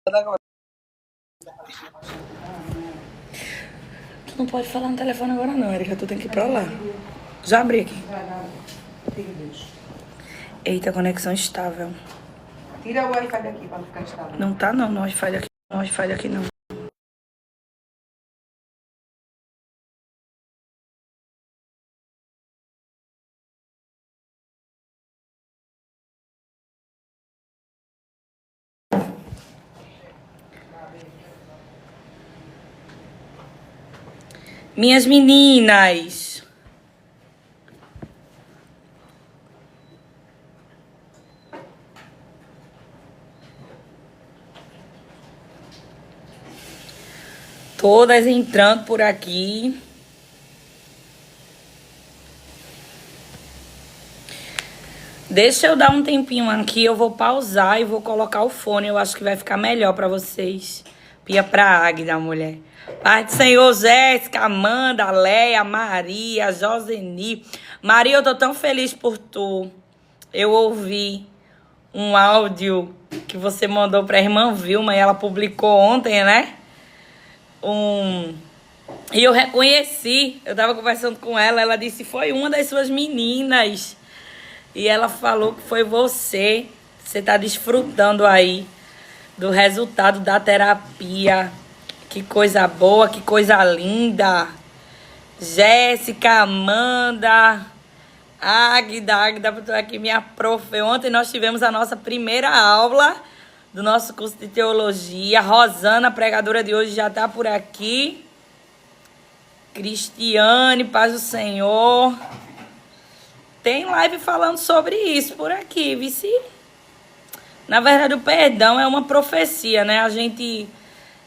Tu não pode falar no telefone agora não, Erika. Tu tem que ir pra lá. Já abri aqui. Eita, conexão estável. Tira o Wi-Fi daqui pra não ficar estável. Não tá não, no Wi-Fi daqui. No Wi-Fi daqui não. Minhas meninas. Todas entrando por aqui. Deixa eu dar um tempinho aqui, eu vou pausar e vou colocar o fone. Eu acho que vai ficar melhor pra vocês. Pia pra Águida, mulher. Pai do Senhor, Jéssica, Amanda, Leia, Maria, Joseni. Maria, eu tô tão feliz por tu. Eu ouvi um áudio que você mandou pra irmã Vilma e ela publicou ontem, né? E eu reconheci, eu tava conversando com ela, ela disse que foi uma das suas meninas. E ela falou que foi você. Você tá desfrutando aí do resultado da terapia. Que coisa boa, que coisa linda. Jéssica, Amanda, Águida, eu tô aqui, minha prof. Ontem nós tivemos a nossa primeira aula do nosso curso de teologia. Rosana, pregadora de hoje, já tá por aqui. Cristiane, paz do Senhor. Tem live falando sobre isso por aqui, vice. Na verdade, o perdão é uma profecia, né? A gente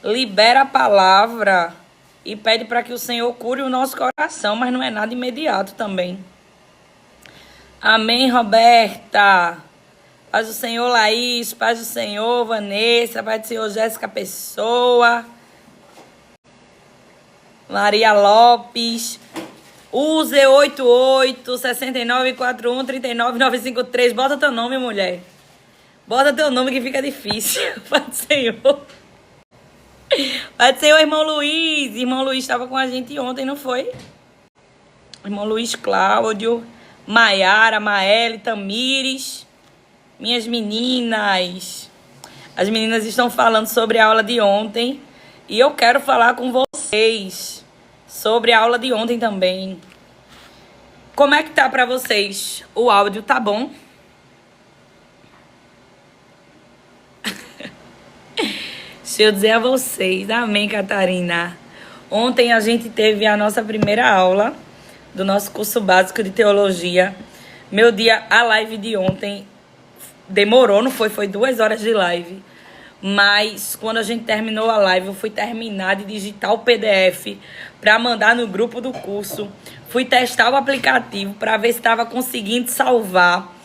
libera a palavra e pede para que o Senhor cure o nosso coração, mas não é nada imediato também. Amém, Roberta. Paz do Senhor, Laís. Paz do Senhor, Vanessa. Paz do Senhor, Jéssica Pessoa. Maria Lopes. UZ88 6941 39953. Bota teu nome, mulher. Bota teu nome que fica difícil. Pai do Senhor. Pai do Senhor, irmão Luiz. Irmão Luiz estava com a gente ontem, não foi? Irmão Luiz Cláudio. Maiara, Maele, Tamires. Minhas meninas. As meninas estão falando sobre a aula de ontem. E eu quero falar com vocês sobre a aula de ontem também. Como é que tá pra vocês? O áudio tá bom? Deixa eu dizer a vocês. Amém, Catarina. Ontem a gente teve a nossa primeira aula do nosso curso básico de teologia. Meu dia, a live de ontem demorou, não foi? Foi 2 horas de live. Mas quando a gente terminou a live, eu fui terminar de digitar o PDF para mandar no grupo do curso. Fui testar o aplicativo para ver se estava conseguindo salvar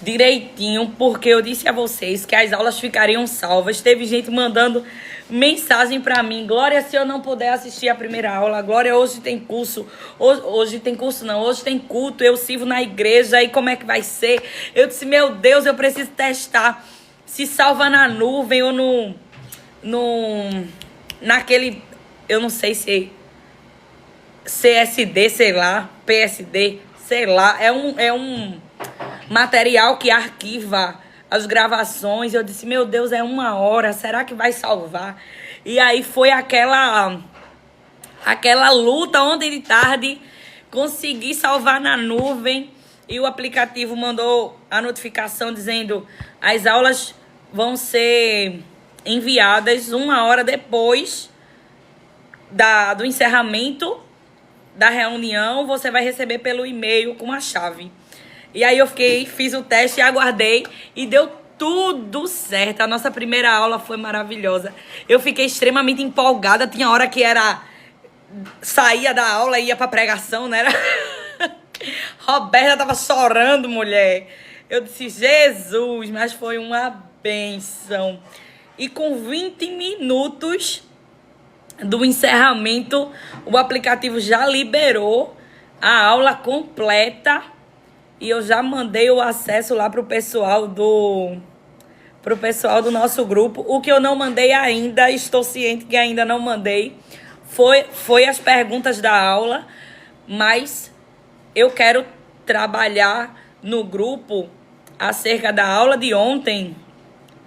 direitinho, porque eu disse a vocês que as aulas ficariam salvas. Teve gente mandando mensagem para mim: Glória, se eu não puder assistir a primeira aula, Glória, hoje tem curso. Hoje tem curso não, hoje tem culto, eu sirvo na igreja, aí como é que vai ser? Eu disse, meu Deus, eu preciso testar se salva na nuvem ou naquele, eu não sei se CSD, sei lá, PSD, sei lá, é um material que arquiva as gravações. Eu disse, meu Deus, é 1 hora, será que vai salvar? E aí foi aquela luta ontem de tarde, consegui salvar na nuvem e o aplicativo mandou a notificação dizendo as aulas vão ser enviadas 1 hora depois do encerramento da reunião. Você vai receber pelo e-mail com a chave. E aí eu fiz o teste e aguardei e deu tudo certo. A nossa primeira aula foi maravilhosa. Eu fiquei extremamente empolgada. Tinha hora que saía da aula e ia pra pregação, né? Roberta tava chorando, mulher. Eu disse, Jesus, mas foi uma bênção. E com 20 minutos do encerramento, o aplicativo já liberou a aula completa. E eu já mandei o acesso lá pro pessoal pro pessoal do nosso grupo. O que eu não mandei ainda, estou ciente que ainda não mandei, foi as perguntas da aula, mas eu quero trabalhar no grupo acerca da aula de ontem.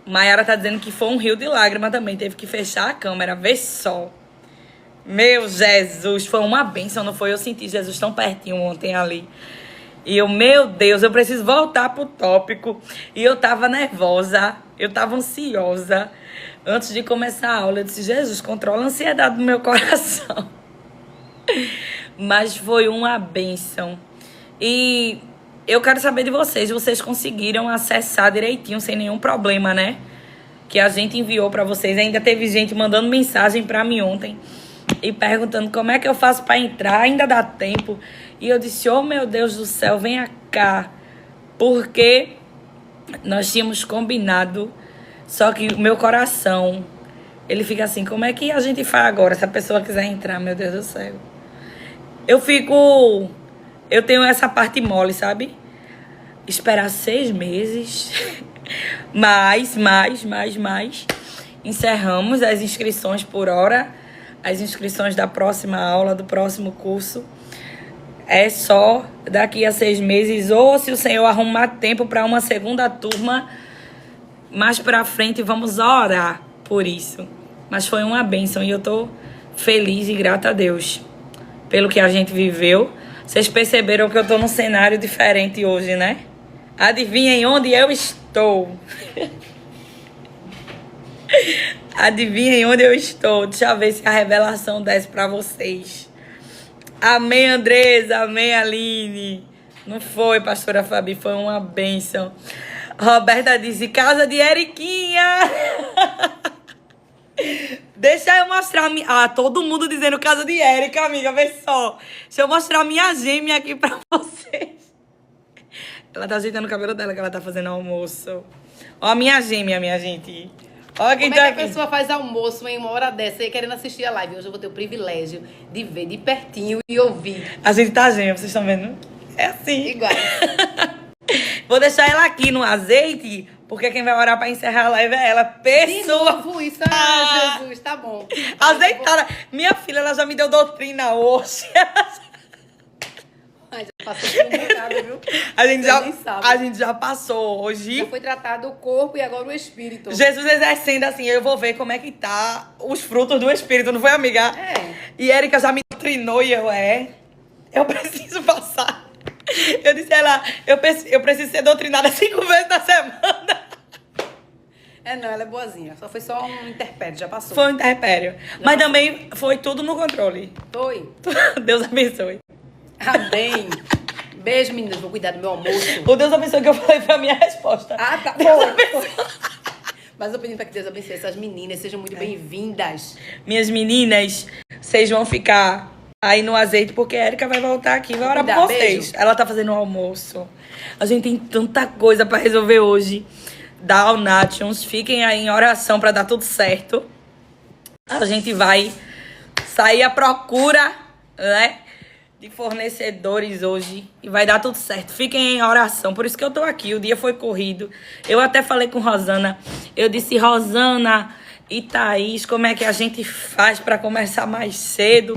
Mayara tá dizendo que foi um rio de lágrimas também, teve que fechar a câmera, vê só. Meu Jesus, foi uma bênção, não foi? Eu senti Jesus tão pertinho ontem ali. E eu, meu Deus, eu preciso voltar pro tópico. E eu tava nervosa, eu tava ansiosa. Antes de começar a aula, eu disse, Jesus, controla a ansiedade do meu coração. Mas foi uma bênção. E eu quero saber de vocês conseguiram acessar direitinho, sem nenhum problema, né? Que a gente enviou pra vocês. Ainda teve gente mandando mensagem pra mim ontem e perguntando como é que eu faço pra entrar, ainda dá tempo. E eu disse, oh meu Deus do céu, venha cá. Porque nós tínhamos combinado, só que o meu coração, ele fica assim, como é que a gente faz agora se a pessoa quiser entrar, meu Deus do céu. Eu tenho essa parte mole, sabe? Esperar 6 meses. mais. Encerramos as inscrições por hora. As inscrições da próxima aula, do próximo curso. É só daqui a 6 meses. Ou se o Senhor arrumar tempo para uma segunda turma, mais pra frente vamos orar por isso. Mas foi uma bênção e eu tô feliz e grata a Deus pelo que a gente viveu. Vocês perceberam que eu tô num cenário diferente hoje, né? Adivinhem onde eu estou. Adivinhem onde eu estou. Deixa eu ver se a revelação desce pra vocês. Amém, Andresa. Amém, Aline. Não foi, pastora Fabi, foi uma bênção. Roberta disse, casa de Eriquinha. Deixa eu mostrar... todo mundo dizendo casa de Érica, amiga, vê só. Deixa eu mostrar minha gêmea aqui pra vocês. Ela tá ajeitando o cabelo dela, que ela tá fazendo almoço. Ó a minha gêmea, minha gente. Ó quem Como tá é que aqui. a pessoa faz almoço em uma hora dessa e querendo assistir a live? Hoje eu vou ter o privilégio de ver de pertinho e ouvir. A gente tá gêmea, vocês estão vendo? É assim. Igual. Vou deixar ela aqui no azeite, porque quem vai orar pra encerrar a live é ela. De Pessoa novo isso. Jesus, tá bom. azeitada. Minha filha, ela já me deu doutrina hoje. Ai, já passou por um bocado, viu? A gente, Você nem sabe. a gente já passou hoje. Já foi tratado o corpo e agora o espírito. Jesus exercendo assim, eu vou ver como é que tá os frutos do Espírito, não foi, amiga? É. E Érica já me doutrinou e eu preciso passar. Eu disse a ela, eu preciso ser doutrinada 5 vezes na semana. Não, ela é boazinha. Só foi só um interpédio, já passou. Foi um interpério. Mas também foi tudo no controle. Foi. Deus abençoe. Amém. Beijo, meninas. Vou cuidar do meu almoço. O Deus abençoe que eu falei pra minha resposta. Ah, tá. Deus abençoe. Mas eu pedi pra que Deus abençoe essas meninas. Sejam muito bem-vindas. Minhas meninas, vocês vão ficar aí no azeite, porque a Érica vai voltar aqui e vai orar por Cuidar, vocês. beijo. Ela tá fazendo o almoço. A gente tem tanta coisa pra resolver hoje. Da Alnations. Fiquem aí em oração pra dar tudo certo. A gente vai sair à procura, né, de fornecedores hoje. E vai dar tudo certo. Fiquem em oração. Por isso que eu tô aqui. O dia foi corrido. Eu até falei com Rosana. Eu disse, Rosana e Thaís, como é que a gente faz pra começar mais cedo?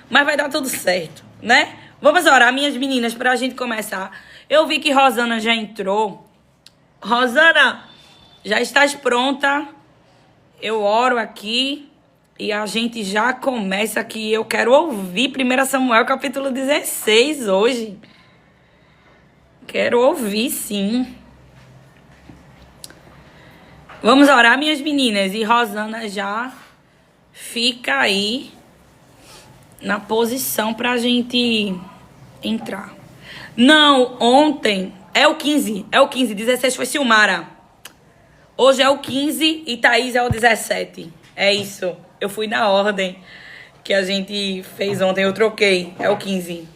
Mas vai dar tudo certo, né? Vamos orar, minhas meninas, pra gente começar. Eu vi que Rosana já entrou. Rosana, já estás pronta? Eu oro aqui e a gente já começa aqui. Eu quero ouvir 1 Samuel capítulo 16 hoje. Quero ouvir, sim. Vamos orar, minhas meninas. E Rosana já fica aí na posição pra gente entrar. Não, ontem... É o 15, 16 foi Silmara. Hoje é o 15 e Thaís é o 17. É isso, eu fui na ordem que a gente fez ontem, eu troquei. É o 15.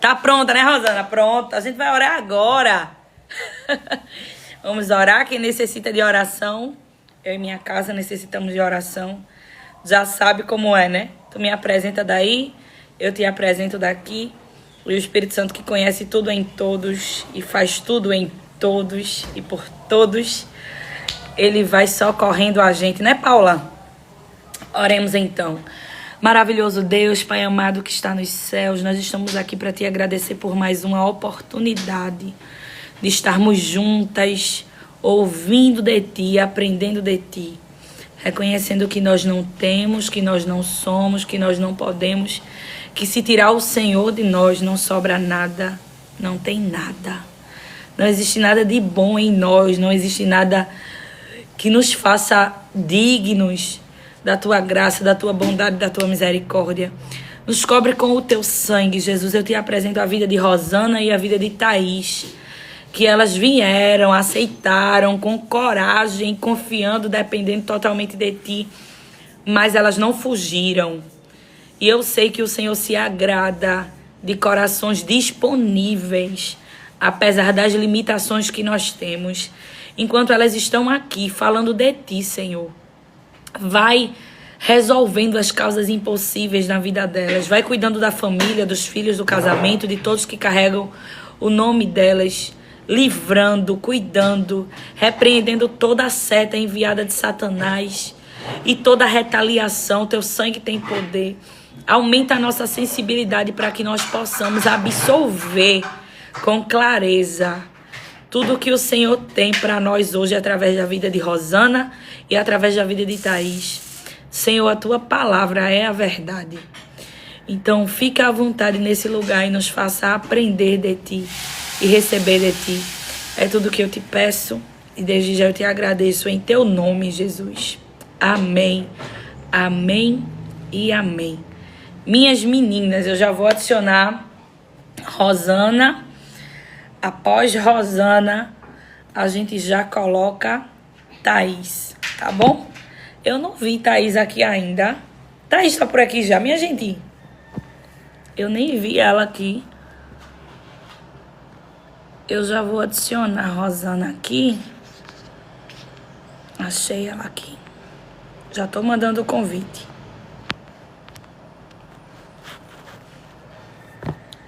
Tá pronta, né, Rosana? Pronta, a gente vai orar agora. Vamos orar, quem necessita de oração. Eu e minha casa necessitamos de oração. Já sabe como é, né? Tu me apresenta daí, eu te apresento daqui. E o Espírito Santo que conhece tudo em todos e faz tudo em todos e por todos, Ele vai socorrendo a gente, né, Paula? Oremos então. Maravilhoso Deus, Pai amado que está nos céus, nós estamos aqui para te agradecer por mais uma oportunidade de estarmos juntas, ouvindo de ti, aprendendo de ti, reconhecendo que nós não temos, que nós não somos, que nós não podemos, que se tirar o Senhor de nós não sobra nada, não tem nada. Não existe nada de bom em nós, não existe nada que nos faça dignos da tua graça, da tua bondade, da tua misericórdia. Nos cobre com o teu sangue, Jesus. Eu te apresento a vida de Rosana e a vida de Thaís, que elas vieram, aceitaram com coragem, confiando, dependendo totalmente de ti, mas elas não fugiram. E eu sei que o Senhor se agrada de corações disponíveis, apesar das limitações que nós temos. Enquanto elas estão aqui falando de ti, Senhor, vai resolvendo as causas impossíveis na vida delas. Vai cuidando da família, dos filhos, do casamento, de todos que carregam o nome delas. Livrando, cuidando, repreendendo toda a seta enviada de Satanás e toda a retaliação. Teu sangue tem poder. Aumenta a nossa sensibilidade para que nós possamos absolver com clareza tudo que o Senhor tem para nós hoje através da vida de Rosana e através da vida de Thaís. Senhor, a tua palavra é a verdade. Então, fica à vontade nesse lugar e nos faça aprender de ti e receber de ti. É tudo que eu te peço e desde já eu te agradeço em teu nome, Jesus. Amém, amém e amém. Minhas meninas, eu já vou adicionar Rosana. Após Rosana, a gente já coloca Thaís, tá bom? Eu não vi Thaís aqui ainda. Thaís tá por aqui já, minha gente? Eu nem vi ela aqui. Eu já vou adicionar a Rosana aqui. Achei ela aqui. Já tô mandando o convite.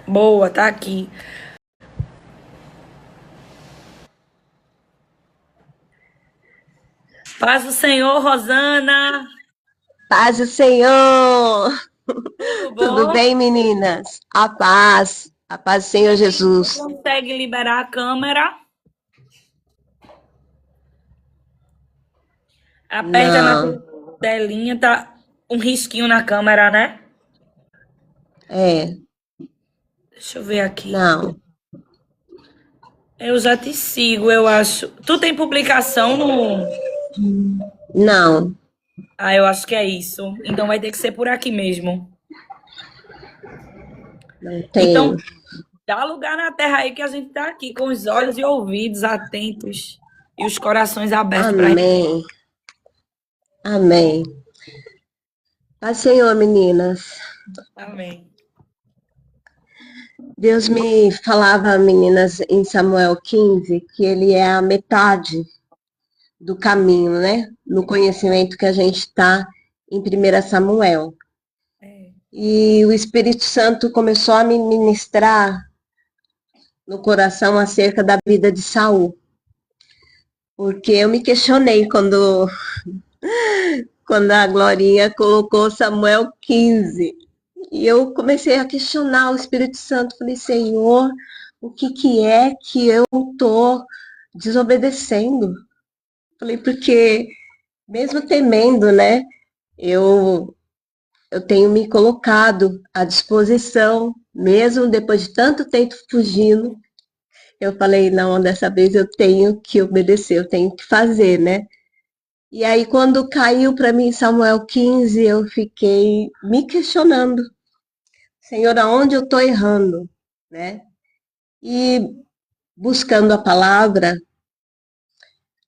Boa, tá aqui. Paz do Senhor, Rosana. Paz do Senhor! Tudo bom? Tudo bem, meninas? A paz do Senhor Jesus. Consegue liberar a câmera? Aperta na telinha, tá um risquinho na câmera, né? É. Deixa eu ver aqui. Não. Eu já te sigo, eu acho. Tu tem publicação no... Não. Ah, eu acho que é isso. Então vai ter que ser por aqui mesmo. Não tem. Então, dá lugar na terra aí que a gente tá aqui com os olhos e ouvidos atentos e os corações abertos para Amém. Amém. Paz do Senhor, meninas. Amém. Deus me falava, meninas, em Samuel 15, que ele é a metade do caminho, né? No conhecimento que a gente está em 1 Samuel. E o Espírito Santo começou a me ministrar no coração acerca da vida de Saul. Porque eu me questionei quando a Glorinha colocou Samuel 15. E eu comecei a questionar o Espírito Santo. Falei, Senhor, o que é que eu estou desobedecendo? Falei, porque mesmo temendo, né, eu tenho me colocado à disposição, mesmo depois de tanto tempo fugindo. Eu falei, não, dessa vez eu tenho que obedecer, eu tenho que fazer, né? E aí, quando caiu para mim Samuel 15, eu fiquei me questionando. Senhor, aonde eu estou errando, né? E buscando a palavra,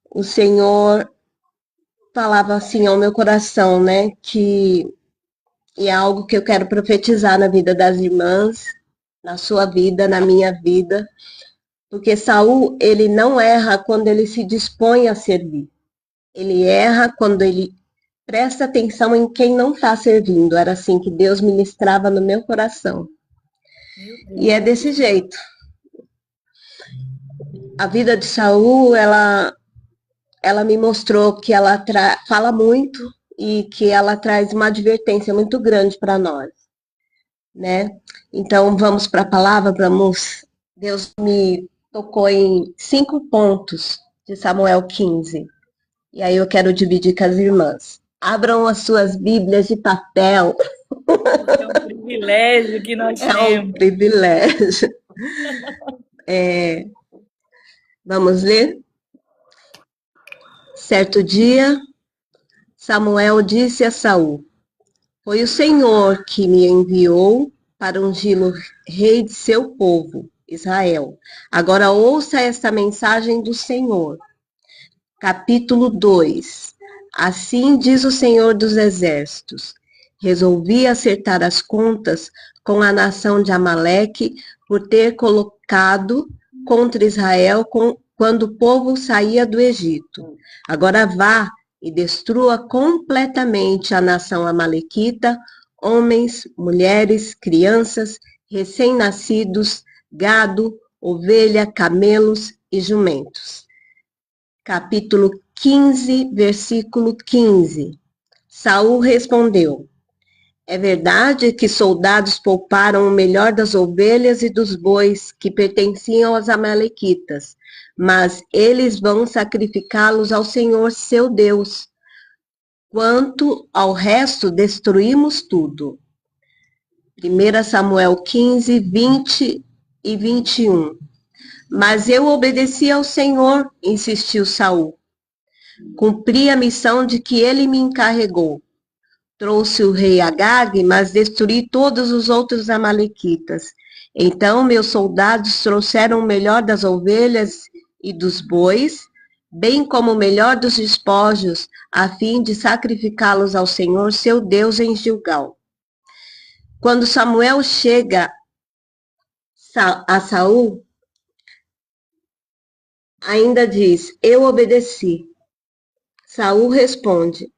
o Senhor falava assim ao meu coração, né? Que é algo que eu quero profetizar na vida das irmãs, na sua vida, na minha vida. Porque Saul, ele não erra quando ele se dispõe a servir. Ele erra quando ele presta atenção em quem não está servindo. Era assim que Deus ministrava no meu coração. E é desse jeito. A vida de Saul, ela ela me mostrou que ela fala muito e que ela traz uma advertência muito grande para nós, né? Então, vamos para a palavra, vamos. Deus me tocou em 5 pontos de Samuel 15. E aí eu quero dividir com as irmãs. Abram as suas Bíblias de papel. É um privilégio que nós É um temos. privilégio. Vamos ler? Certo dia, Samuel disse a Saul: Foi o Senhor que me enviou para ungí-lo rei de seu povo, Israel. Agora ouça esta mensagem do Senhor. Capítulo 2. Assim diz o Senhor dos Exércitos: Resolvi acertar as contas com a nação de Amaleque por ter colocado contra Israel quando o povo saía do Egito. Agora vá e destrua completamente a nação amalequita, homens, mulheres, crianças, recém-nascidos, gado, ovelha, camelos e jumentos. Capítulo 15, versículo 15. Saul respondeu: É verdade que soldados pouparam o melhor das ovelhas e dos bois que pertenciam aos amalequitas, mas eles vão sacrificá-los ao Senhor seu Deus. Quanto ao resto, destruímos tudo. 1 Samuel 15, 20 e 21. Mas eu obedeci ao Senhor, insistiu Saul. Cumpri a missão de que ele me encarregou. Trouxe o rei Agag, mas destruí todos os outros amalequitas. Então meus soldados trouxeram o melhor das ovelhas e dos bois, bem como o melhor dos despojos, a fim de sacrificá-los ao Senhor, seu Deus, em Gilgal. Quando Samuel chega a Saul, ainda diz: Eu obedeci. Saul responde: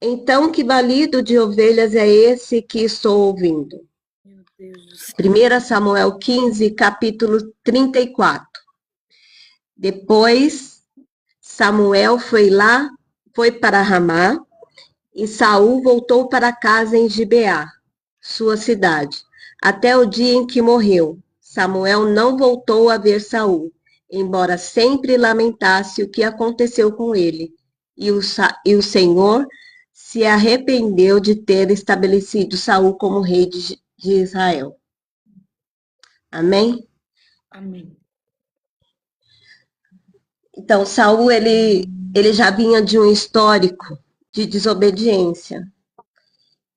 Então que balido de ovelhas é esse que estou ouvindo? Meu Deus do céu. 1 Samuel 15, capítulo 34. Depois, Samuel foi para Ramá, e Saul voltou para casa em Gibeá, sua cidade, até o dia em que morreu. Samuel não voltou a ver Saul, embora sempre lamentasse o que aconteceu com ele. E o Senhor se arrependeu de ter estabelecido Saul como rei de Israel. Amém? Amém. Então, Saul, ele já vinha de um histórico de desobediência.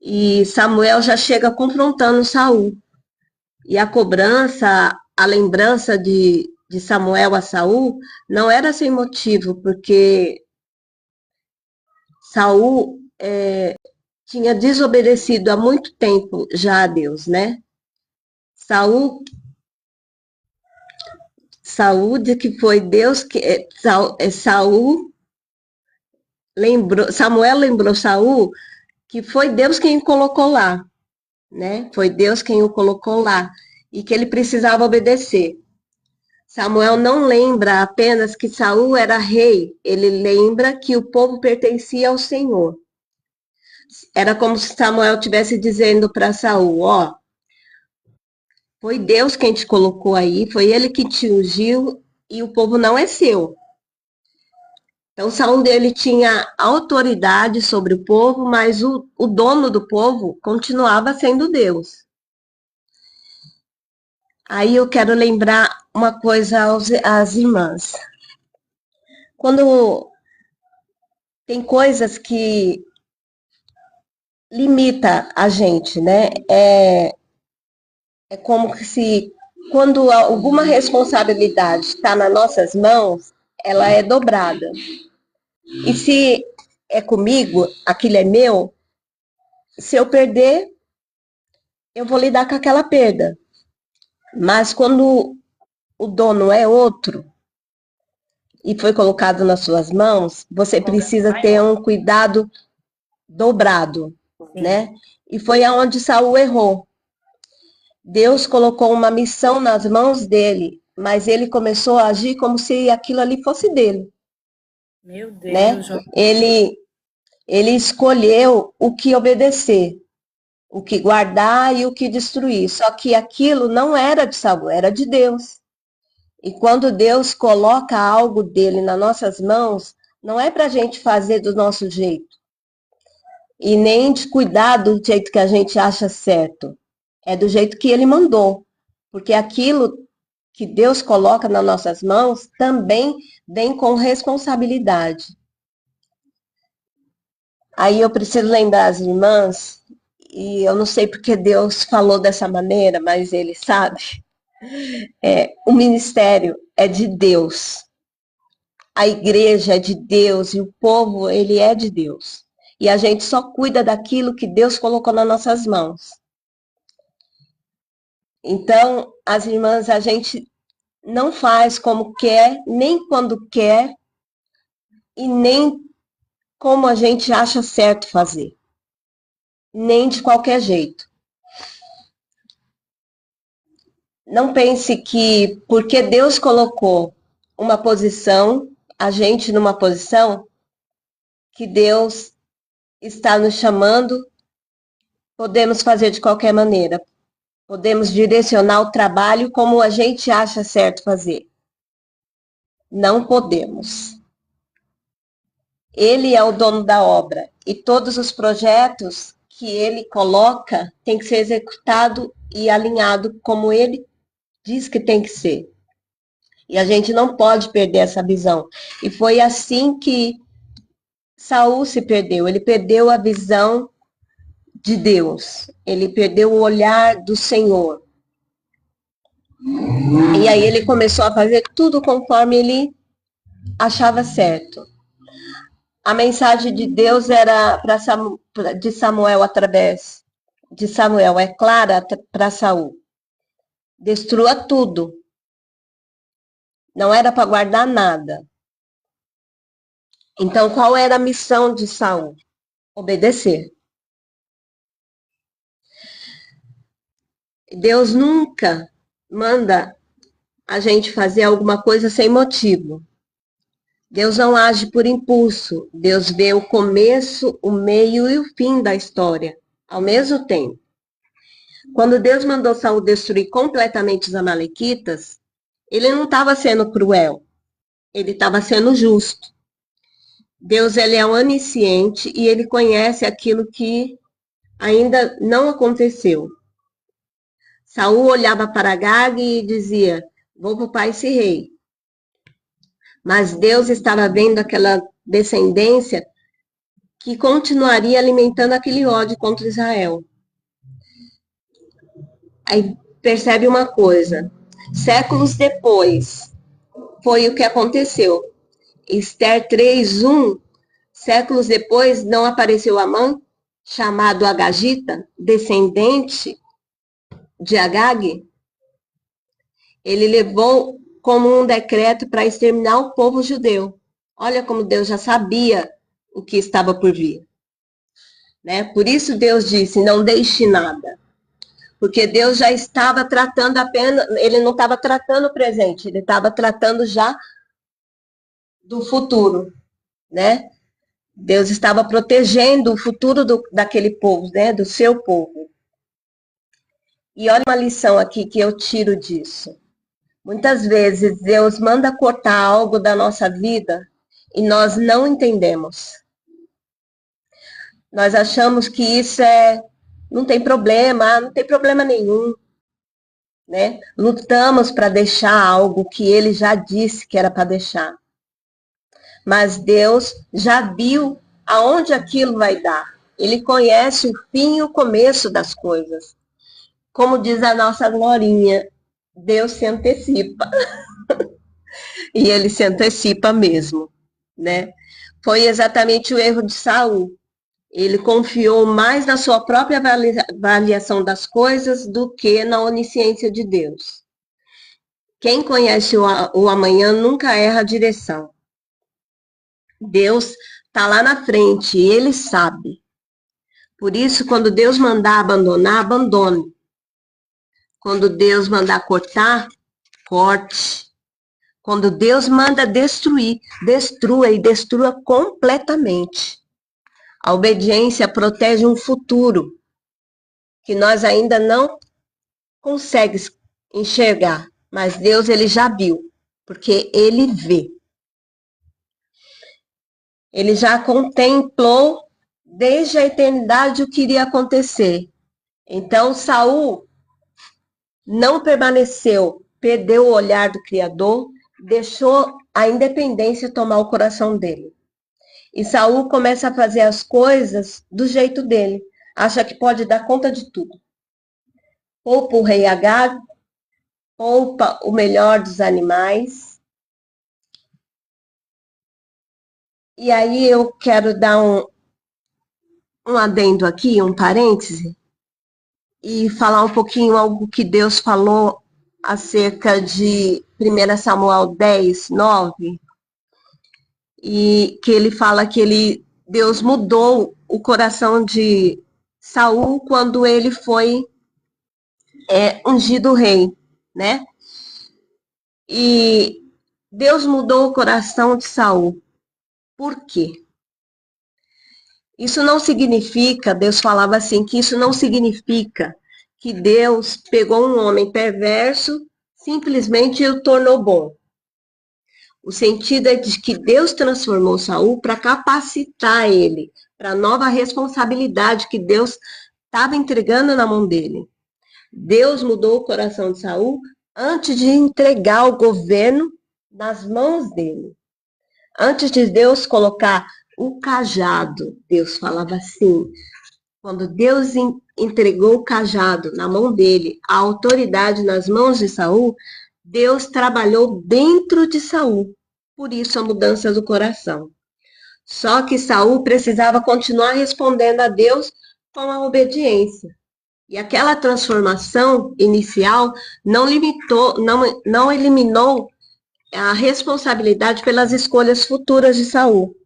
E Samuel já chega confrontando Saul. E a cobrança, a lembrança de Samuel a Saul não era sem motivo, porque Saul tinha desobedecido há muito tempo já a Deus, né? Saul de que foi Deus que Samuel lembrou Saul que foi Deus quem o colocou lá, né? Foi Deus quem o colocou lá e que ele precisava obedecer. Samuel não lembra apenas que Saul era rei, ele lembra que o povo pertencia ao Senhor. Era como se Samuel estivesse dizendo para Saul: ó, foi Deus quem te colocou aí, foi ele que te ungiu e o povo não é seu. Então, Saul dele tinha autoridade sobre o povo, mas o dono do povo continuava sendo Deus. Aí eu quero lembrar uma coisa às irmãs. Quando tem coisas que limita a gente, né? É como se quando alguma responsabilidade está nas nossas mãos, ela é dobrada. E se é comigo, aquilo é meu, se eu perder, eu vou lidar com aquela perda. Mas quando o dono é outro e foi colocado nas suas mãos, você precisa ter um cuidado dobrado, né? E foi aonde Saul errou. Deus colocou uma missão nas mãos dele, mas ele começou a agir como se aquilo ali fosse dele. Meu né? Deus, João. Ele escolheu o que obedecer, o que guardar e o que destruir. Só que aquilo não era de Saul, era de Deus. E quando Deus coloca algo dele nas nossas mãos, não é para a gente fazer do nosso jeito. E nem de cuidar do jeito que a gente acha certo. É do jeito que ele mandou. Porque aquilo que Deus coloca nas nossas mãos também vem com responsabilidade. Aí eu preciso lembrar as irmãs, e eu não sei porque Deus falou dessa maneira, mas ele sabe. O ministério é de Deus. A igreja é de Deus e o povo, ele é de Deus. E a gente só cuida daquilo que Deus colocou nas nossas mãos. Então, as irmãs, a gente não faz como quer, nem quando quer, e nem como a gente acha certo fazer. Nem de qualquer jeito. Não pense que porque Deus colocou uma posição, a gente numa posição, que Deus está nos chamando, podemos fazer de qualquer maneira. Podemos direcionar o trabalho como a gente acha certo fazer. Não podemos. Ele é o dono da obra e todos os projetos que ele coloca têm que ser executado e alinhado como ele diz que tem que ser. E a gente não pode perder essa visão. E foi assim que Saul se perdeu. Ele perdeu a visão de Deus. Ele perdeu o olhar do Senhor. E aí ele começou a fazer tudo conforme ele achava certo. A mensagem de Deus era de Samuel através de Samuel, é clara para Saul. Destrua tudo. Não era para guardar nada. Então, qual era a missão de Saul? Obedecer. Deus nunca manda a gente fazer alguma coisa sem motivo. Deus não age por impulso. Deus vê o começo, o meio e o fim da história ao mesmo tempo. Quando Deus mandou Saul destruir completamente os amalequitas, ele não estava sendo cruel. Ele estava sendo justo. Deus, ele é onisciente e ele conhece aquilo que ainda não aconteceu. Saul olhava para Agag e dizia: vou poupar esse rei. Mas Deus estava vendo aquela descendência que continuaria alimentando aquele ódio contra Israel. Aí percebe uma coisa: séculos depois foi o que aconteceu. Esther 3:1, séculos depois não apareceu Amã, chamado Agagita, descendente de Agag? Ele levou como um decreto para exterminar o povo judeu. Olha como Deus já sabia o que estava por vir. Né? Por isso Deus disse: não deixe nada. Porque Deus já estava tratando apenas, ele não estava tratando o presente, ele estava tratando já do futuro, né? Deus estava protegendo o futuro daquele povo, né? Do seu povo. E olha uma lição aqui que eu tiro disso. Muitas vezes Deus manda cortar algo da nossa vida e nós não entendemos. Nós achamos que isso não tem problema, não tem problema nenhum. Né? Lutamos para deixar algo que ele já disse que era para deixar. Mas Deus já viu aonde aquilo vai dar. Ele conhece o fim e o começo das coisas. Como diz a nossa Glorinha, Deus se antecipa. E ele se antecipa mesmo, né? Foi exatamente o erro de Saul. Ele confiou mais na sua própria avaliação das coisas do que na onisciência de Deus. Quem conhece o amanhã nunca erra a direção. Deus está lá na frente e ele sabe. Por isso, quando Deus mandar abandonar, abandone. Quando Deus mandar cortar, corte. Quando Deus manda destruir, destrua e destrua completamente. A obediência protege um futuro que nós ainda não conseguimos enxergar, mas Deus ele já viu, porque ele vê. Ele já contemplou desde a eternidade o que iria acontecer. Então Saul não permaneceu, perdeu o olhar do Criador, deixou a independência tomar o coração dele. E Saul começa a fazer as coisas do jeito dele, acha que pode dar conta de tudo. Poupa o rei Agag, poupa o melhor dos animais. E aí eu quero dar um adendo aqui, um parêntese, e falar um pouquinho algo que Deus falou acerca de 1 Samuel 10, 9, e que ele fala que Deus mudou o coração de Saul quando ele foi ungido rei, né? E Deus mudou o coração de Saul. Por quê? Isso não significa, Deus falava assim, que isso não significa que Deus pegou um homem perverso, simplesmente e o tornou bom. O sentido é de que Deus transformou Saul para capacitar ele para a nova responsabilidade que Deus estava entregando na mão dele. Deus mudou o coração de Saul antes de entregar o governo nas mãos dele. Antes de Deus colocar o cajado, Deus falava assim, quando Deus entregou o cajado na mão dele, a autoridade nas mãos de Saul, Deus trabalhou dentro de Saul. Por isso a mudança do coração. Só que Saul precisava continuar respondendo a Deus com a obediência. E aquela transformação inicial não eliminou a responsabilidade pelas escolhas futuras de Saul.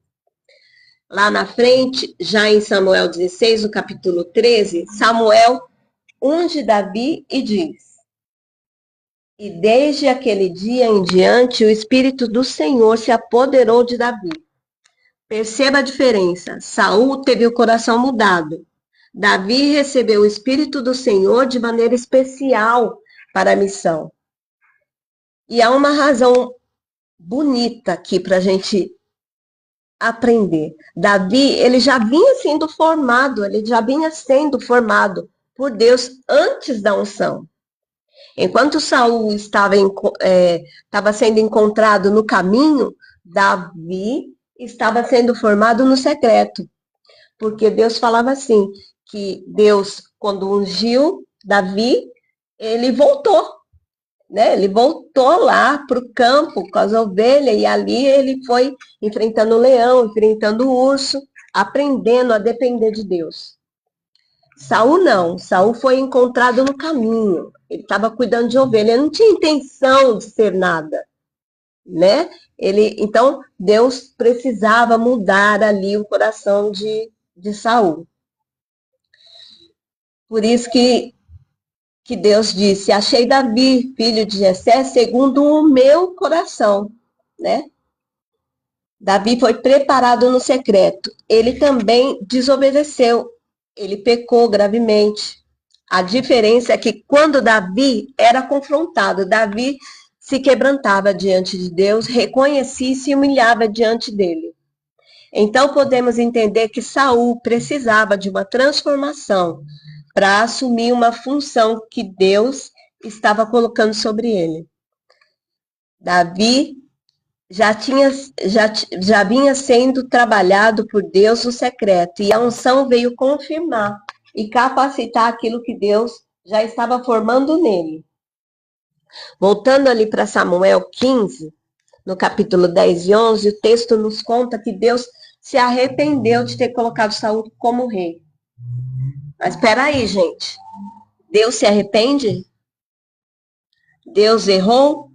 Lá na frente, já em Samuel 16, no capítulo 13, Samuel unge Davi e diz: e desde aquele dia em diante, o Espírito do Senhor se apoderou de Davi. Perceba a diferença. Saul teve o coração mudado. Davi recebeu o Espírito do Senhor de maneira especial para a missão. E há uma razão bonita aqui para a gente aprender. Davi, ele já vinha sendo formado por Deus antes da unção. Enquanto Saul estava sendo encontrado no caminho, Davi estava sendo formado no secreto. Porque Deus falava assim, que Deus, quando ungiu Davi, ele voltou. Né? Ele voltou lá para o campo com as ovelhas e ali ele foi enfrentando o leão, enfrentando o urso, aprendendo a depender de Deus. Saul não, Saul foi encontrado no caminho, ele estava cuidando de ovelha, ele não tinha intenção de ser nada, né? Então Deus precisava mudar ali o coração de Saul. Por isso que Deus disse, achei Davi, filho de Jessé, segundo o meu coração, né? Davi foi preparado no secreto. Ele também desobedeceu. Ele pecou gravemente. A diferença é que quando Davi era confrontado, Davi se quebrantava diante de Deus, reconhecia e se humilhava diante dele. Então podemos entender que Saul precisava de uma transformação para assumir uma função que Deus estava colocando sobre ele. Davi já vinha sendo trabalhado por Deus no secreto, e a unção veio confirmar e capacitar aquilo que Deus já estava formando nele. Voltando ali para Samuel 15, no capítulo 10 e 11, o texto nos conta que Deus se arrependeu de ter colocado Saul como rei. Mas espera aí, gente. Deus se arrepende? Deus errou?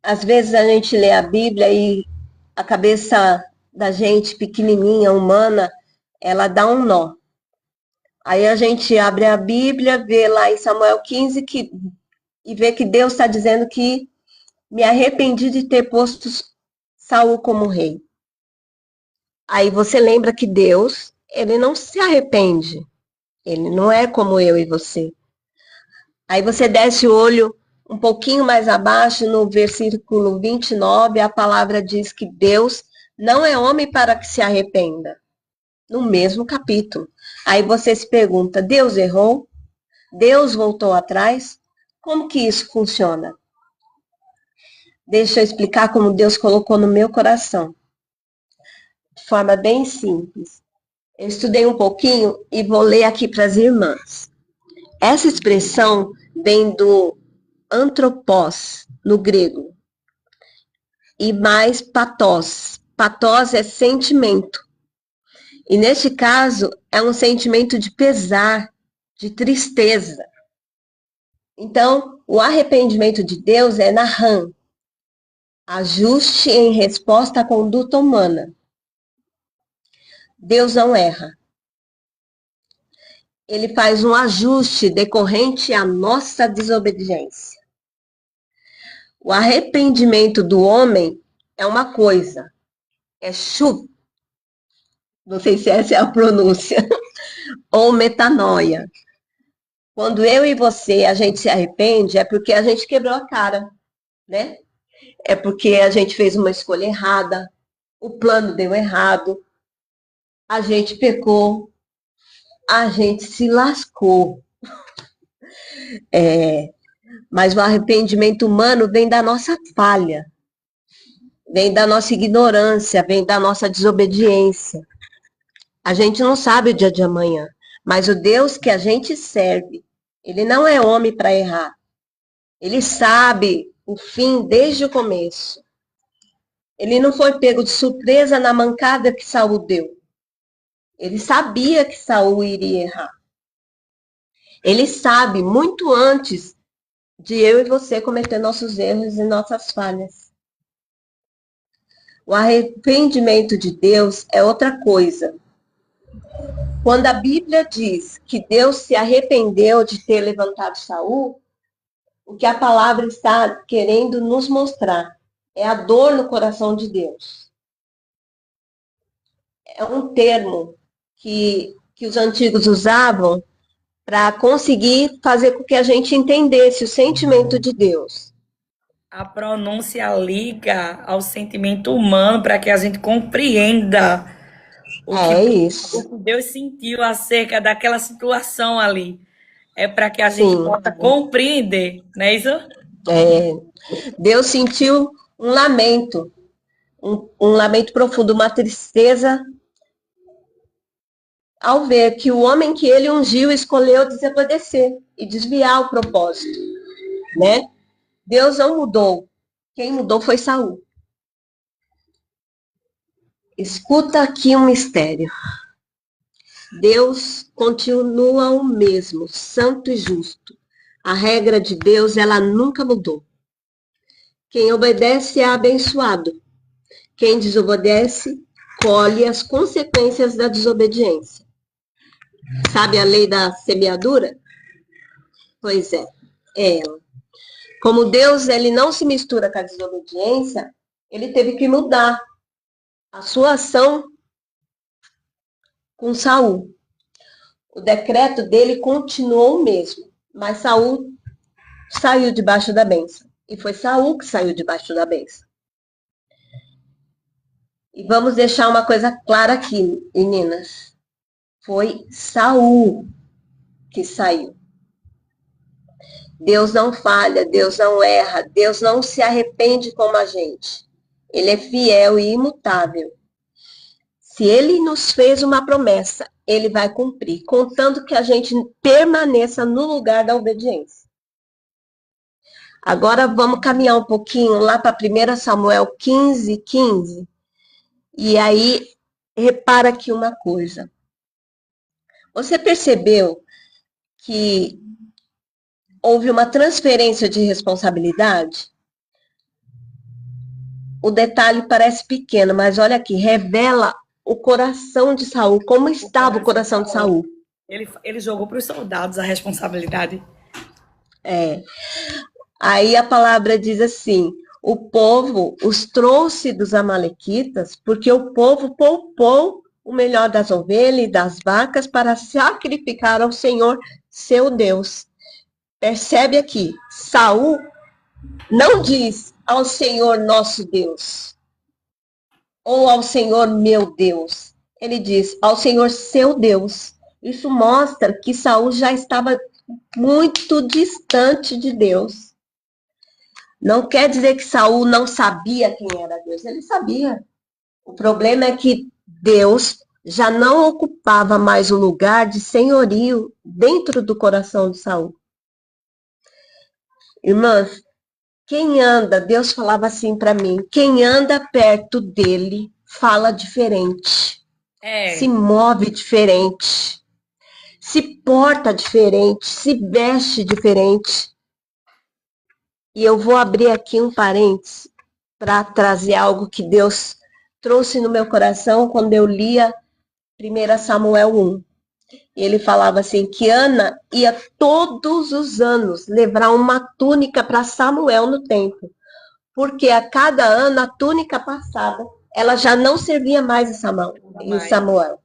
Às vezes a gente lê a Bíblia e a cabeça da gente pequenininha, humana, ela dá um nó. Aí a gente abre a Bíblia, vê lá em Samuel 15 e vê que Deus está dizendo que me arrependi de ter posto Saul como rei. Aí você lembra que Deus, ele não se arrepende. Ele não é como eu e você. Aí você desce o olho um pouquinho mais abaixo, no versículo 29, a palavra diz que Deus não é homem para que se arrependa. No mesmo capítulo. Aí você se pergunta, Deus errou? Deus voltou atrás? Como que isso funciona? Deixa eu explicar como Deus colocou no meu coração. De forma bem simples. Eu estudei um pouquinho e vou ler aqui para as irmãs. Essa expressão vem do antropós, no grego, e mais pathos. Pathos é sentimento. E neste caso, é um sentimento de pesar, de tristeza. Então, o arrependimento de Deus é nahan, ajuste em resposta à conduta humana. Deus não erra. Ele faz um ajuste decorrente à nossa desobediência. O arrependimento do homem é uma coisa, é chuv, não sei se essa é a pronúncia, ou metanoia. Quando eu e você, a gente se arrepende, é porque a gente quebrou a cara, né? É porque a gente fez uma escolha errada, o plano deu errado, a gente pecou, a gente se lascou. Mas o arrependimento humano vem da nossa falha, vem da nossa ignorância, vem da nossa desobediência. A gente não sabe o dia de amanhã, mas o Deus que a gente serve, ele não é homem para errar. Ele sabe o fim desde o começo. Ele não foi pego de surpresa na mancada que Saul deu. Ele sabia que Saul iria errar. Ele sabe muito antes de eu e você cometer nossos erros e nossas falhas. O arrependimento de Deus é outra coisa. Quando a Bíblia diz que Deus se arrependeu de ter levantado Saul, o que a palavra está querendo nos mostrar é a dor no coração de Deus. É um termo que os antigos usavam para conseguir fazer com que a gente entendesse o sentimento de Deus. A pronúncia liga ao sentimento humano para que a gente compreenda o Isso. que Deus sentiu acerca daquela situação ali. É para que a gente possa compreender, não é isso? Deus sentiu um lamento, um lamento profundo, uma tristeza, ao ver que o homem que ele ungiu escolheu desobedecer e desviar o propósito, né? Deus não mudou. Quem mudou foi Saul. Escuta aqui um mistério. Deus continua o mesmo, santo e justo. A regra de Deus, ela nunca mudou. Quem obedece é abençoado. Quem desobedece, colhe as consequências da desobediência. Sabe a lei da semeadura? Pois é ela. Como Deus, ele não se mistura com a desobediência, ele teve que mudar a sua ação com Saul. O decreto dele continuou o mesmo, mas Saul saiu debaixo da bênção. E foi Saul que saiu debaixo da bênção. E vamos deixar uma coisa clara aqui, meninas. Foi Saul que saiu. Deus não falha, Deus não erra, Deus não se arrepende como a gente. Ele é fiel e imutável. Se ele nos fez uma promessa, ele vai cumprir, contando que a gente permaneça no lugar da obediência. Agora vamos caminhar um pouquinho lá para 1 Samuel 15:15. E aí, repara aqui uma coisa. Você percebeu que houve uma transferência de responsabilidade? O detalhe parece pequeno, mas olha aqui, revela o coração de Saul, como estava o coração de Saul. Ele jogou para os soldados a responsabilidade. É. Aí a palavra diz assim: o povo os trouxe dos amalequitas, porque o povo poupou o melhor das ovelhas e das vacas para sacrificar ao Senhor seu Deus. Percebe aqui, Saul não diz ao Senhor nosso Deus, ou ao Senhor meu Deus. Ele diz ao Senhor seu Deus. Isso mostra que Saul já estava muito distante de Deus. Não quer dizer que Saul não sabia quem era Deus, ele sabia. O problema é que Deus já não ocupava mais o lugar de senhorio dentro do coração de Saul. Irmãs, quem anda, Deus falava assim para mim, quem anda perto dele fala diferente, se move diferente, se porta diferente, se veste diferente. E eu vou abrir aqui um parênteses para trazer algo que Deus trouxe no meu coração quando eu lia 1 Samuel 1. Ele falava assim, que Ana ia todos os anos levar uma túnica para Samuel no templo. Porque a cada ano a túnica passada, ela já não servia mais em Samuel.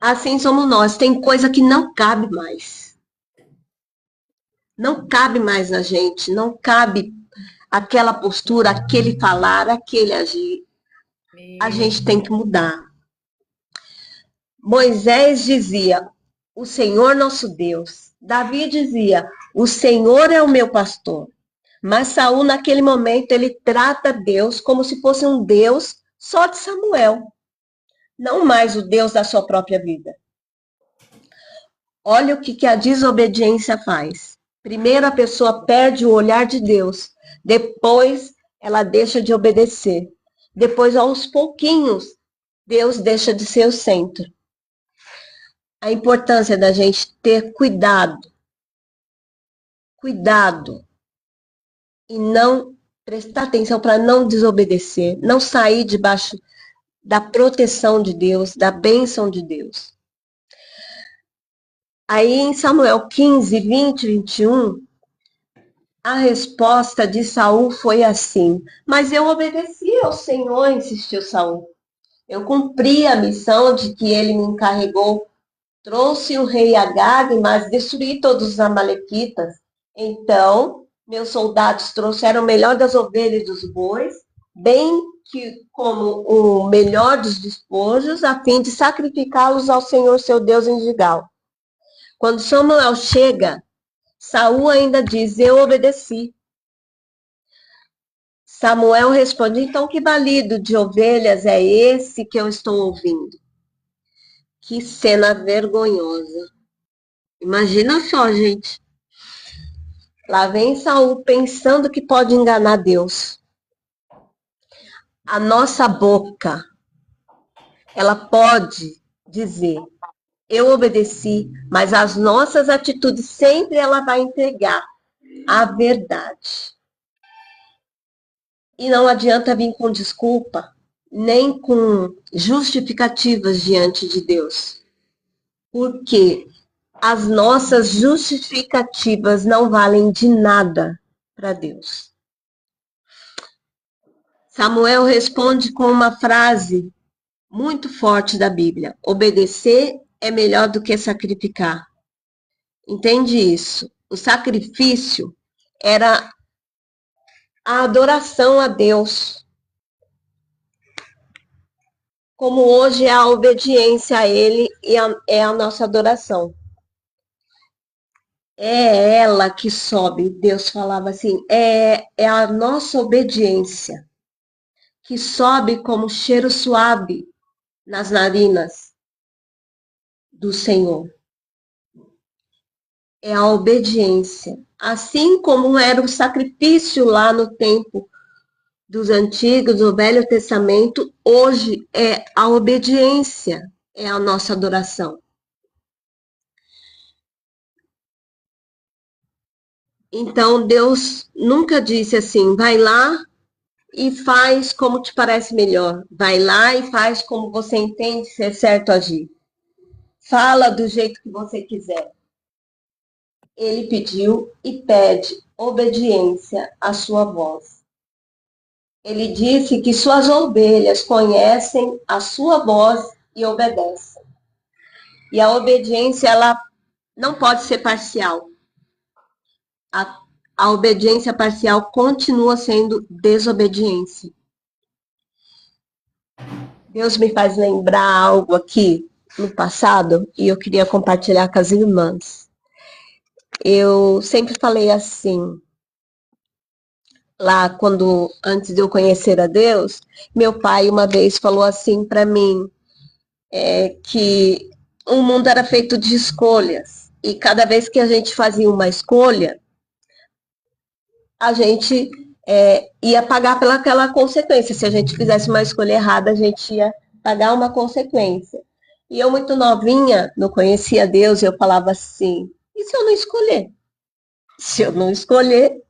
Assim somos nós, tem coisa que não cabe mais. Não cabe mais na gente, não cabe aquela postura, aquele falar, aquele agir. A gente tem que mudar. Moisés dizia, o Senhor nosso Deus. Davi dizia, o Senhor é o meu pastor. Mas Saul, naquele momento, ele trata Deus como se fosse um Deus só de Samuel. Não mais o Deus da sua própria vida. Olha o que a desobediência faz. Primeiro a pessoa perde o olhar de Deus. Depois ela deixa de obedecer. Depois, aos pouquinhos, Deus deixa de ser o centro. A importância da gente ter cuidado. Cuidado. E não prestar atenção para não desobedecer. Não sair debaixo da proteção de Deus, da bênção de Deus. Aí em Samuel 15, 20, 21, a resposta de Saul foi assim, mas eu obedeci ao Senhor, insistiu Saul. Eu cumpri a missão de que ele me encarregou. Trouxe o rei Agag, mas destruí todos os amalequitas. Então, meus soldados trouxeram o melhor das ovelhas e dos bois, bem que como o melhor dos despojos, a fim de sacrificá-los ao Senhor seu Deus em Gigal. Quando Samuel chega, Saul ainda diz, eu obedeci. Samuel responde, então que balido de ovelhas é esse que eu estou ouvindo? Que cena vergonhosa. Imagina só, gente. Lá vem Saul pensando que pode enganar Deus. A nossa boca, ela pode dizer, eu obedeci, mas as nossas atitudes sempre ela vai entregar a verdade. E não adianta vir com desculpa, nem com justificativas diante de Deus. Porque as nossas justificativas não valem de nada para Deus. Samuel responde com uma frase muito forte da Bíblia. Obedecer é melhor do que sacrificar. Entende isso? O sacrifício era a adoração a Deus. Como hoje é a obediência a Ele e é a nossa adoração. É ela que sobe, Deus falava assim, é a nossa obediência que sobe como cheiro suave nas narinas do Senhor. É a obediência. Assim como era o sacrifício lá no tempo dos antigos, do Velho Testamento, hoje é a obediência, é a nossa adoração. Então, Deus nunca disse assim, vai lá e faz como te parece melhor. Vai lá e faz como você entende ser certo agir. fala do jeito que você quiser. Ele pediu e pede obediência à sua voz. Ele disse que suas ovelhas conhecem a sua voz e obedecem. E a obediência, ela não pode ser parcial. A obediência parcial continua sendo desobediência. Deus me faz lembrar algo aqui no passado e eu queria compartilhar com as irmãs. Eu sempre falei assim, lá antes de eu conhecer a Deus, meu pai uma vez falou assim para mim, que o mundo era feito de escolhas e cada vez que a gente fazia uma escolha, a gente ia pagar pelaquela consequência. Se a gente fizesse uma escolha errada, a gente ia pagar uma consequência. E eu, muito novinha, não conhecia Deus, eu falava assim, e se eu não escolher? Se eu não escolher,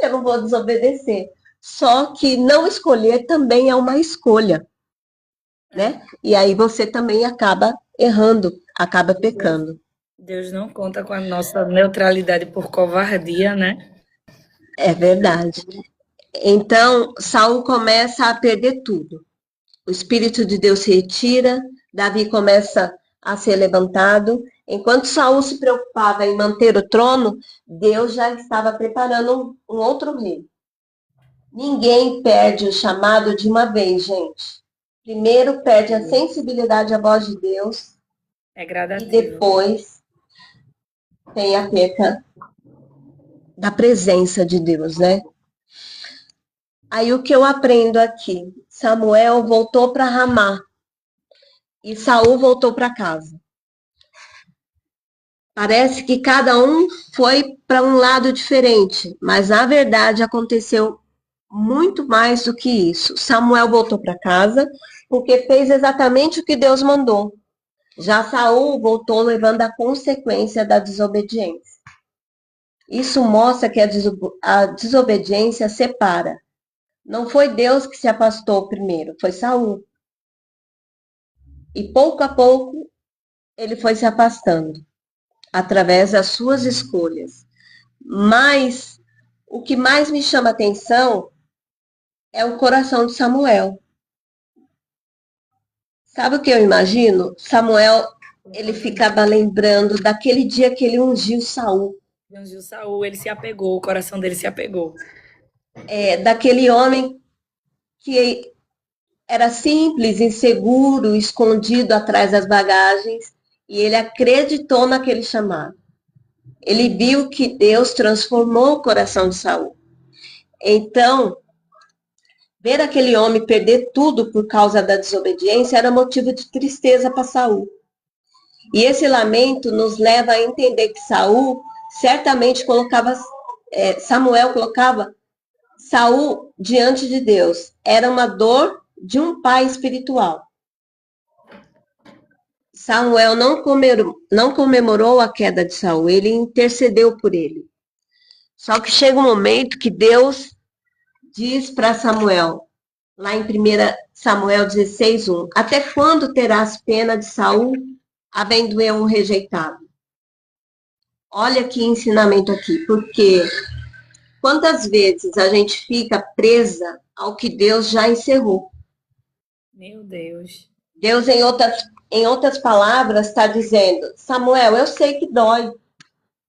eu não vou desobedecer. Só que não escolher também é uma escolha, né? E aí você também acaba errando, acaba pecando. Deus não conta com a nossa neutralidade por covardia, né? É verdade. Então, Saul começa a perder tudo. O Espírito de Deus se retira, Davi começa a ser levantado. Enquanto Saul se preocupava em manter o trono, Deus já estava preparando um outro rei. Ninguém perde o chamado de uma vez, gente. Primeiro perde a sensibilidade à voz de Deus. É gradativo. E depois tem a perca da presença de Deus, né? Aí o que eu aprendo aqui? Samuel voltou para Ramá e Saul voltou para casa. Parece que cada um foi para um lado diferente, mas na verdade aconteceu muito mais do que isso. Samuel voltou para casa porque fez exatamente o que Deus mandou. Já Saul voltou levando a consequência da desobediência. Isso mostra que a desobediência separa. Não foi Deus que se afastou primeiro, foi Saul. E pouco a pouco ele foi se afastando, através das suas escolhas. Mas o que mais me chama a atenção é o coração de Samuel. Sabe o que eu imagino? Samuel, ele ficava lembrando daquele dia que ele ungiu Saul. Ungiu Saul, ele se apegou, o coração dele se apegou. Daquele homem que era simples, inseguro, escondido atrás das bagagens, e ele acreditou naquele chamado. Ele viu que Deus transformou o coração de Saul. Então, ver aquele homem perder tudo por causa da desobediência era motivo de tristeza para Saul. E esse lamento nos leva a entender que certamente Samuel colocava Saul diante de Deus. Era uma dor de um pai espiritual. Samuel não comemorou a queda de Saul, ele intercedeu por ele. Só que chega um momento que Deus diz para Samuel, lá em 1 Samuel 16:1, até quando terás pena de Saul, havendo eu o rejeitado? Olha que ensinamento aqui, porque quantas vezes a gente fica presa ao que Deus já encerrou? Meu Deus. Deus, em outras palavras, está dizendo, Samuel, eu sei que dói,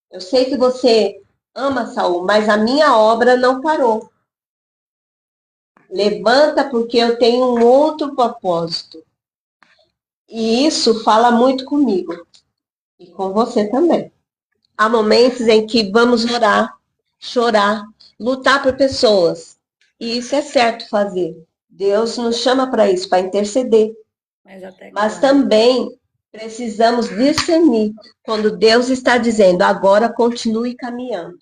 eu sei que você ama Saul, mas a minha obra não parou. Levanta porque eu tenho um outro propósito. E isso fala muito comigo. E com você também. Há momentos em que vamos orar, chorar, lutar por pessoas. E isso é certo fazer. Deus nos chama para isso, para interceder. Mas também precisamos discernir quando Deus está dizendo, agora continue caminhando.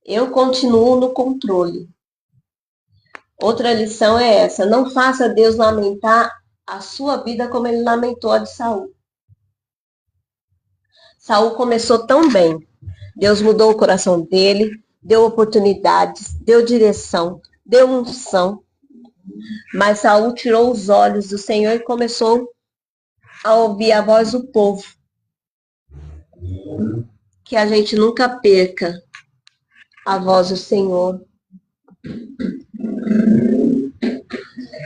Eu continuo no controle. Outra lição é essa, não faça Deus lamentar a sua vida como ele lamentou a de Saul. Saul começou tão bem. Deus mudou o coração dele, deu oportunidades, deu direção, deu unção. Mas Saul tirou os olhos do Senhor e começou a ouvir a voz do povo. Que a gente nunca perca a voz do Senhor.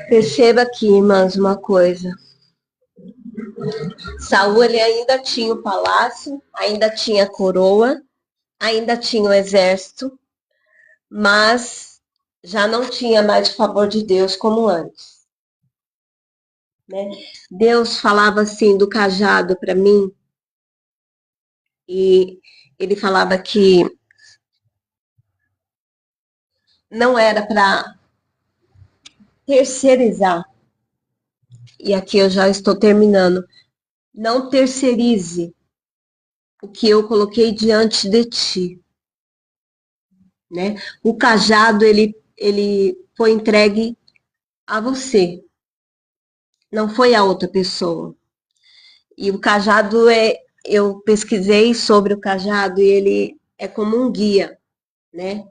Perceba aqui, irmãs, uma coisa. Saul, ele ainda tinha o palácio, ainda tinha a coroa, ainda tinha o exército, mas já não tinha mais o favor de Deus como antes. Né? Deus falava assim do cajado para mim, e ele falava que não era para terceirizar. E aqui eu já estou terminando. Não terceirize o que eu coloquei diante de ti. Né? O cajado, ele foi entregue a você. Não foi a outra pessoa. E o cajado eu pesquisei sobre o cajado e ele é como um guia, né?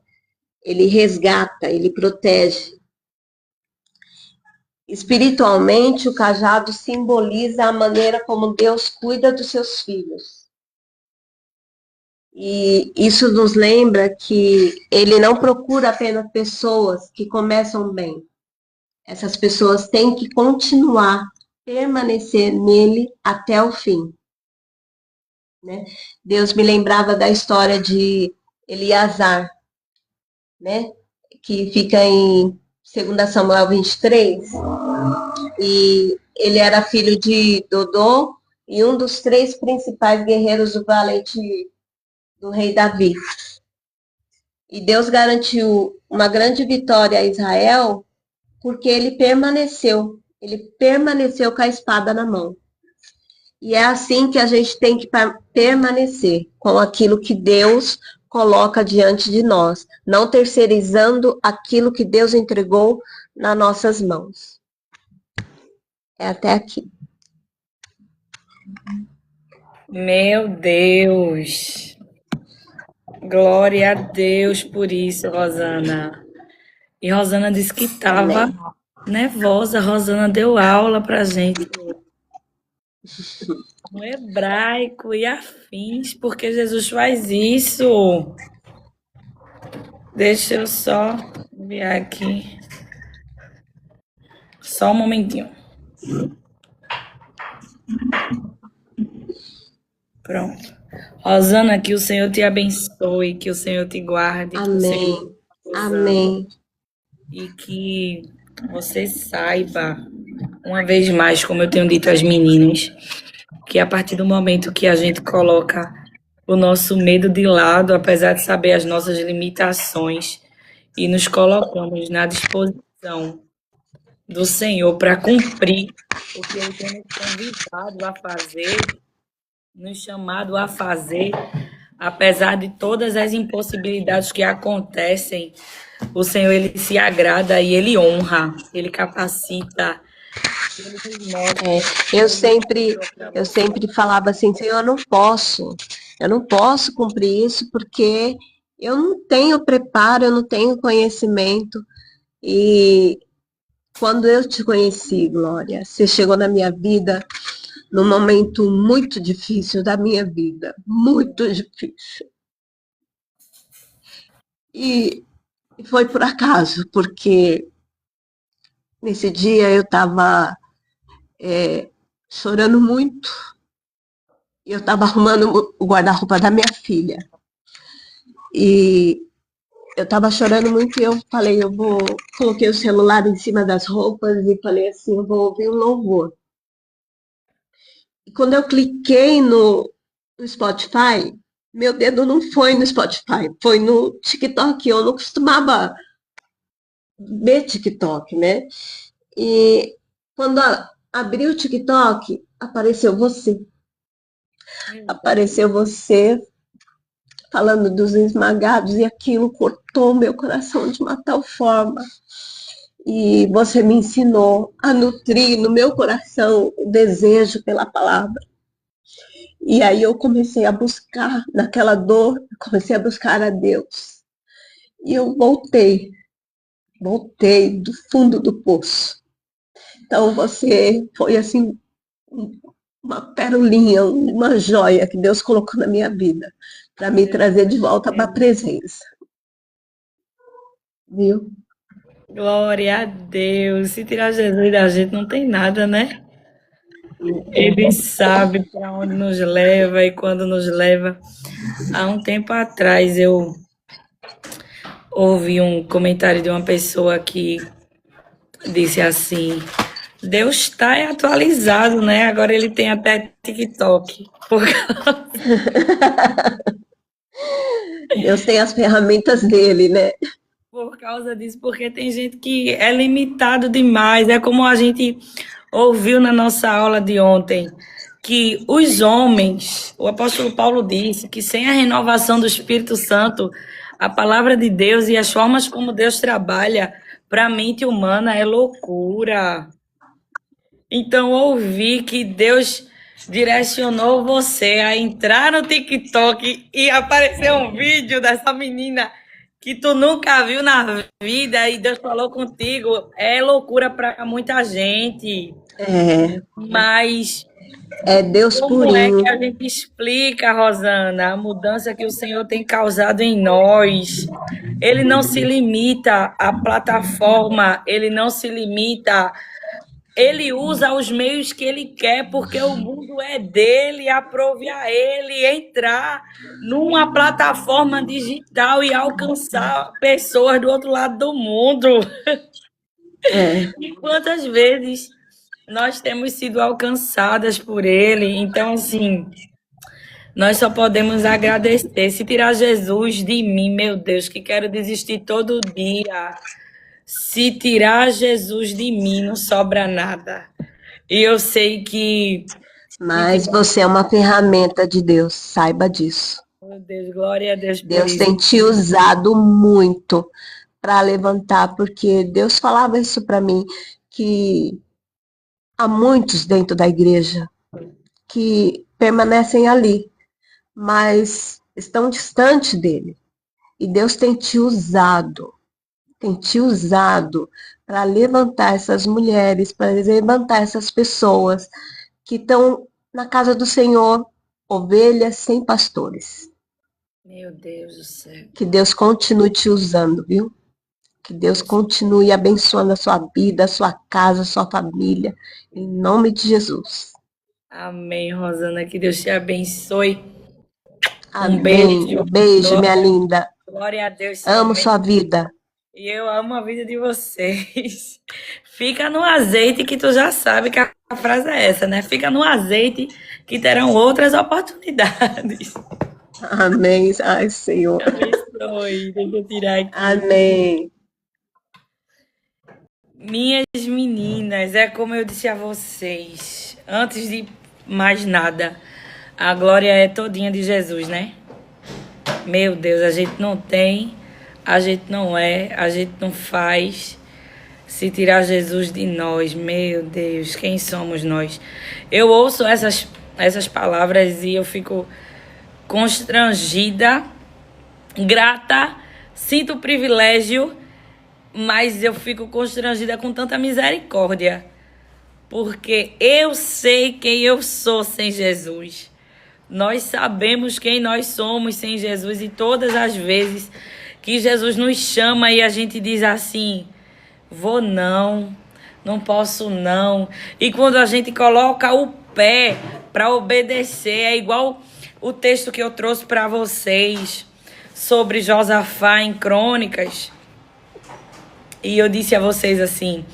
Ele resgata, ele protege. Espiritualmente, o cajado simboliza a maneira como Deus cuida dos seus filhos. E isso nos lembra que ele não procura apenas pessoas que começam bem. Essas pessoas têm que continuar, permanecer nele até o fim. Né? Deus me lembrava da história de Eleazar, né? Que fica em 2 Samuel 23, e ele era filho de Dodô e um dos 3 principais guerreiros do valente do rei Davi. E Deus garantiu uma grande vitória a Israel porque ele permaneceu com a espada na mão. E é assim que a gente tem que permanecer com aquilo que Deus coloca diante de nós, não terceirizando aquilo que Deus entregou nas nossas mãos. É até aqui. Meu Deus. Glória a Deus por isso, Rosana. E Rosana disse que estava nervosa. Rosana deu aula pra gente no hebraico e afins, porque Jesus faz isso. Deixa eu só enviar aqui. Só um momentinho. Pronto. Rosana, que o Senhor te abençoe, que o Senhor te guarde. Amém. Amém. E que você saiba, uma vez mais, como eu tenho dito às meninas, que a partir do momento que a gente coloca o nosso medo de lado, apesar de saber as nossas limitações, e nos colocamos na disposição do Senhor para cumprir o que Ele tem nos convidado a fazer, nos chamado a fazer, apesar de todas as impossibilidades que acontecem, o Senhor, Ele se agrada e Ele honra, Ele capacita. Eu sempre falava assim, Senhor, eu não posso cumprir isso porque eu não tenho preparo, eu não tenho conhecimento. E quando eu te conheci, Glória, você chegou na minha vida num momento muito difícil da minha vida, muito difícil. E foi por acaso, porque nesse dia eu estava chorando muito. E eu estava arrumando o guarda-roupa da minha filha. E eu estava chorando muito e eu falei, coloquei o celular em cima das roupas e falei assim, eu vou ouvir um louvor. E quando eu cliquei no Spotify, meu dedo não foi no Spotify, foi no TikTok. Eu não costumava ver TikTok, né? E quando abri o TikTok, apareceu você. Apareceu você falando dos esmagados e aquilo cortou meu coração de uma tal forma. E você me ensinou a nutrir no meu coração o desejo pela palavra. E aí eu comecei a buscar, naquela dor, comecei a buscar a Deus. E eu voltei do fundo do poço. Então você foi assim uma perolinha, uma joia que Deus colocou na minha vida para me trazer de volta para a presença. Viu? Glória a Deus. Se tirar Jesus da gente, não tem nada, né? Ele sabe para onde nos leva e quando nos leva. Há um tempo atrás eu ouvi um comentário de uma pessoa que disse assim: Deus está atualizado, né? Agora ele tem até TikTok. Deus tem as ferramentas dele, né? Por causa disso, porque tem gente que é limitado demais. É como a gente ouviu na nossa aula de ontem, que os homens, o apóstolo Paulo disse que sem a renovação do Espírito Santo, a palavra de Deus e as formas como Deus trabalha para a mente humana é loucura. Então, ouvi que Deus direcionou você a entrar no TikTok e apareceu um vídeo dessa menina que tu nunca viu na vida e Deus falou contigo. É loucura para muita gente. Mas É Deus como purinho. é que a gente explica, Rosana, a mudança que o Senhor tem causado em nós? Ele não se limita à plataforma, ele não se limita. Ele usa os meios que ele quer, porque o mundo é dele, aprove a ele entrar numa plataforma digital e alcançar pessoas do outro lado do mundo. E quantas vezes nós temos sido alcançadas por ele? Então, assim, nós só podemos agradecer. Se tirar Jesus de mim, meu Deus, que quero desistir todo dia. Se tirar Jesus de mim, não sobra nada. E eu sei que... Mas você é uma ferramenta de Deus, saiba disso. Meu Deus, glória a Deus por Deus isso. tem te usado muito para levantar, porque Deus falava isso para mim, que há muitos dentro da igreja que permanecem ali, mas estão distante dele. E Deus tem te usado para levantar essas mulheres, para levantar essas pessoas que estão na casa do Senhor, ovelhas sem pastores. Meu Deus do céu. Que Deus continue te usando, viu? Que Deus continue abençoando a sua vida, a sua casa, a sua família, em nome de Jesus. Amém, Rosana. Que Deus te abençoe. Amém. Um beijo, minha linda. Glória a Deus. Amo Amém. sua vida. E eu amo a vida de vocês. Fica no azeite que tu já sabe que a frase é essa, né? Fica no azeite que terão outras oportunidades. Amém. Ai, Senhor. Abençoe. Deixa eu tirar aqui. Amém. Minhas meninas, é como eu disse a vocês, antes de mais nada, a glória é todinha de Jesus, né? Meu Deus, a gente não tem, a gente não é, a gente não faz. Se tirar Jesus de nós, meu Deus, quem somos nós? Eu ouço essas palavras e eu fico constrangida, grata, sinto o privilégio, mas eu fico constrangida com tanta misericórdia, porque eu sei quem eu sou sem Jesus. Nós sabemos quem nós somos sem Jesus e todas as vezes que Jesus nos chama e a gente diz assim, vou não posso não. E quando a gente coloca o pé para obedecer, é igual o texto que eu trouxe para vocês sobre Josafá em Crônicas. E eu disse a vocês assim,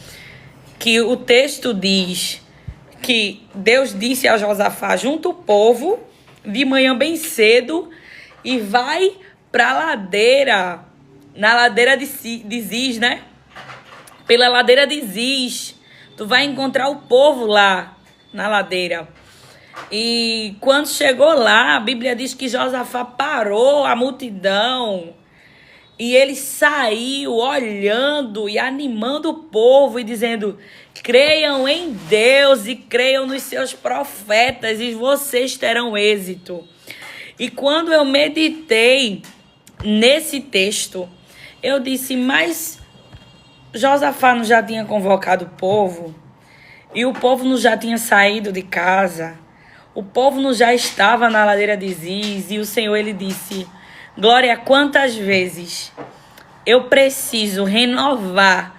que o texto diz que Deus disse a Josafá, junta o povo de manhã bem cedo e vai para a ladeira, na ladeira de Ziz, né? Pela ladeira de Ziz, tu vai encontrar o povo lá na ladeira. E quando chegou lá, a Bíblia diz que Josafá parou a multidão e ele saiu olhando e animando o povo e dizendo, creiam em Deus e creiam nos seus profetas e vocês terão êxito. E quando eu meditei nesse texto, eu disse, mas Josafá não já tinha convocado o povo? E o povo não já tinha saído de casa? O povo não já estava na ladeira de Ziz, e o Senhor, ele disse: Glória, quantas vezes eu preciso renovar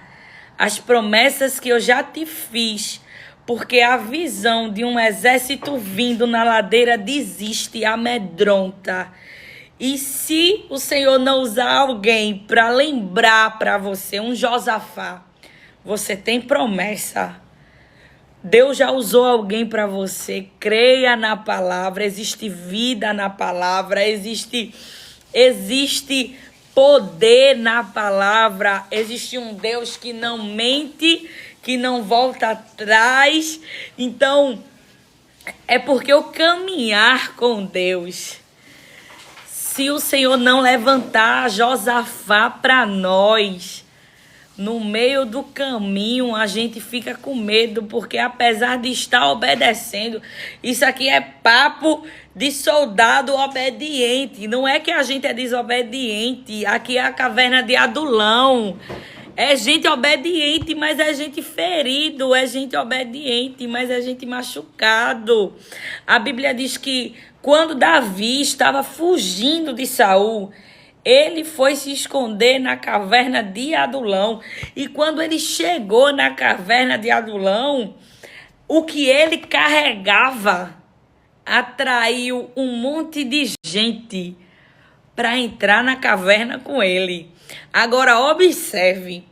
as promessas que eu já te fiz, porque a visão de um exército vindo na ladeira desiste e amedronta. E se o Senhor não usar alguém para lembrar para você, um Josafá, você tem promessa. Deus já usou alguém para você. Creia na palavra. Existe vida na palavra. Existe poder na palavra. Existe um Deus que não mente, que não volta atrás. Então, é porque o caminhar com Deus, se o Senhor não levantar Josafá para nós, no meio do caminho a gente fica com medo, porque apesar de estar obedecendo, isso aqui é papo de soldado obediente. Não é que a gente é desobediente, aqui é a caverna de Adulão. É gente obediente, mas é gente ferido. É gente obediente, mas é gente machucado. A Bíblia diz que quando Davi estava fugindo de Saul, ele foi se esconder na caverna de Adulão. E quando ele chegou na caverna de Adulão, o que ele carregava atraiu um monte de gente para entrar na caverna com ele. Agora observe,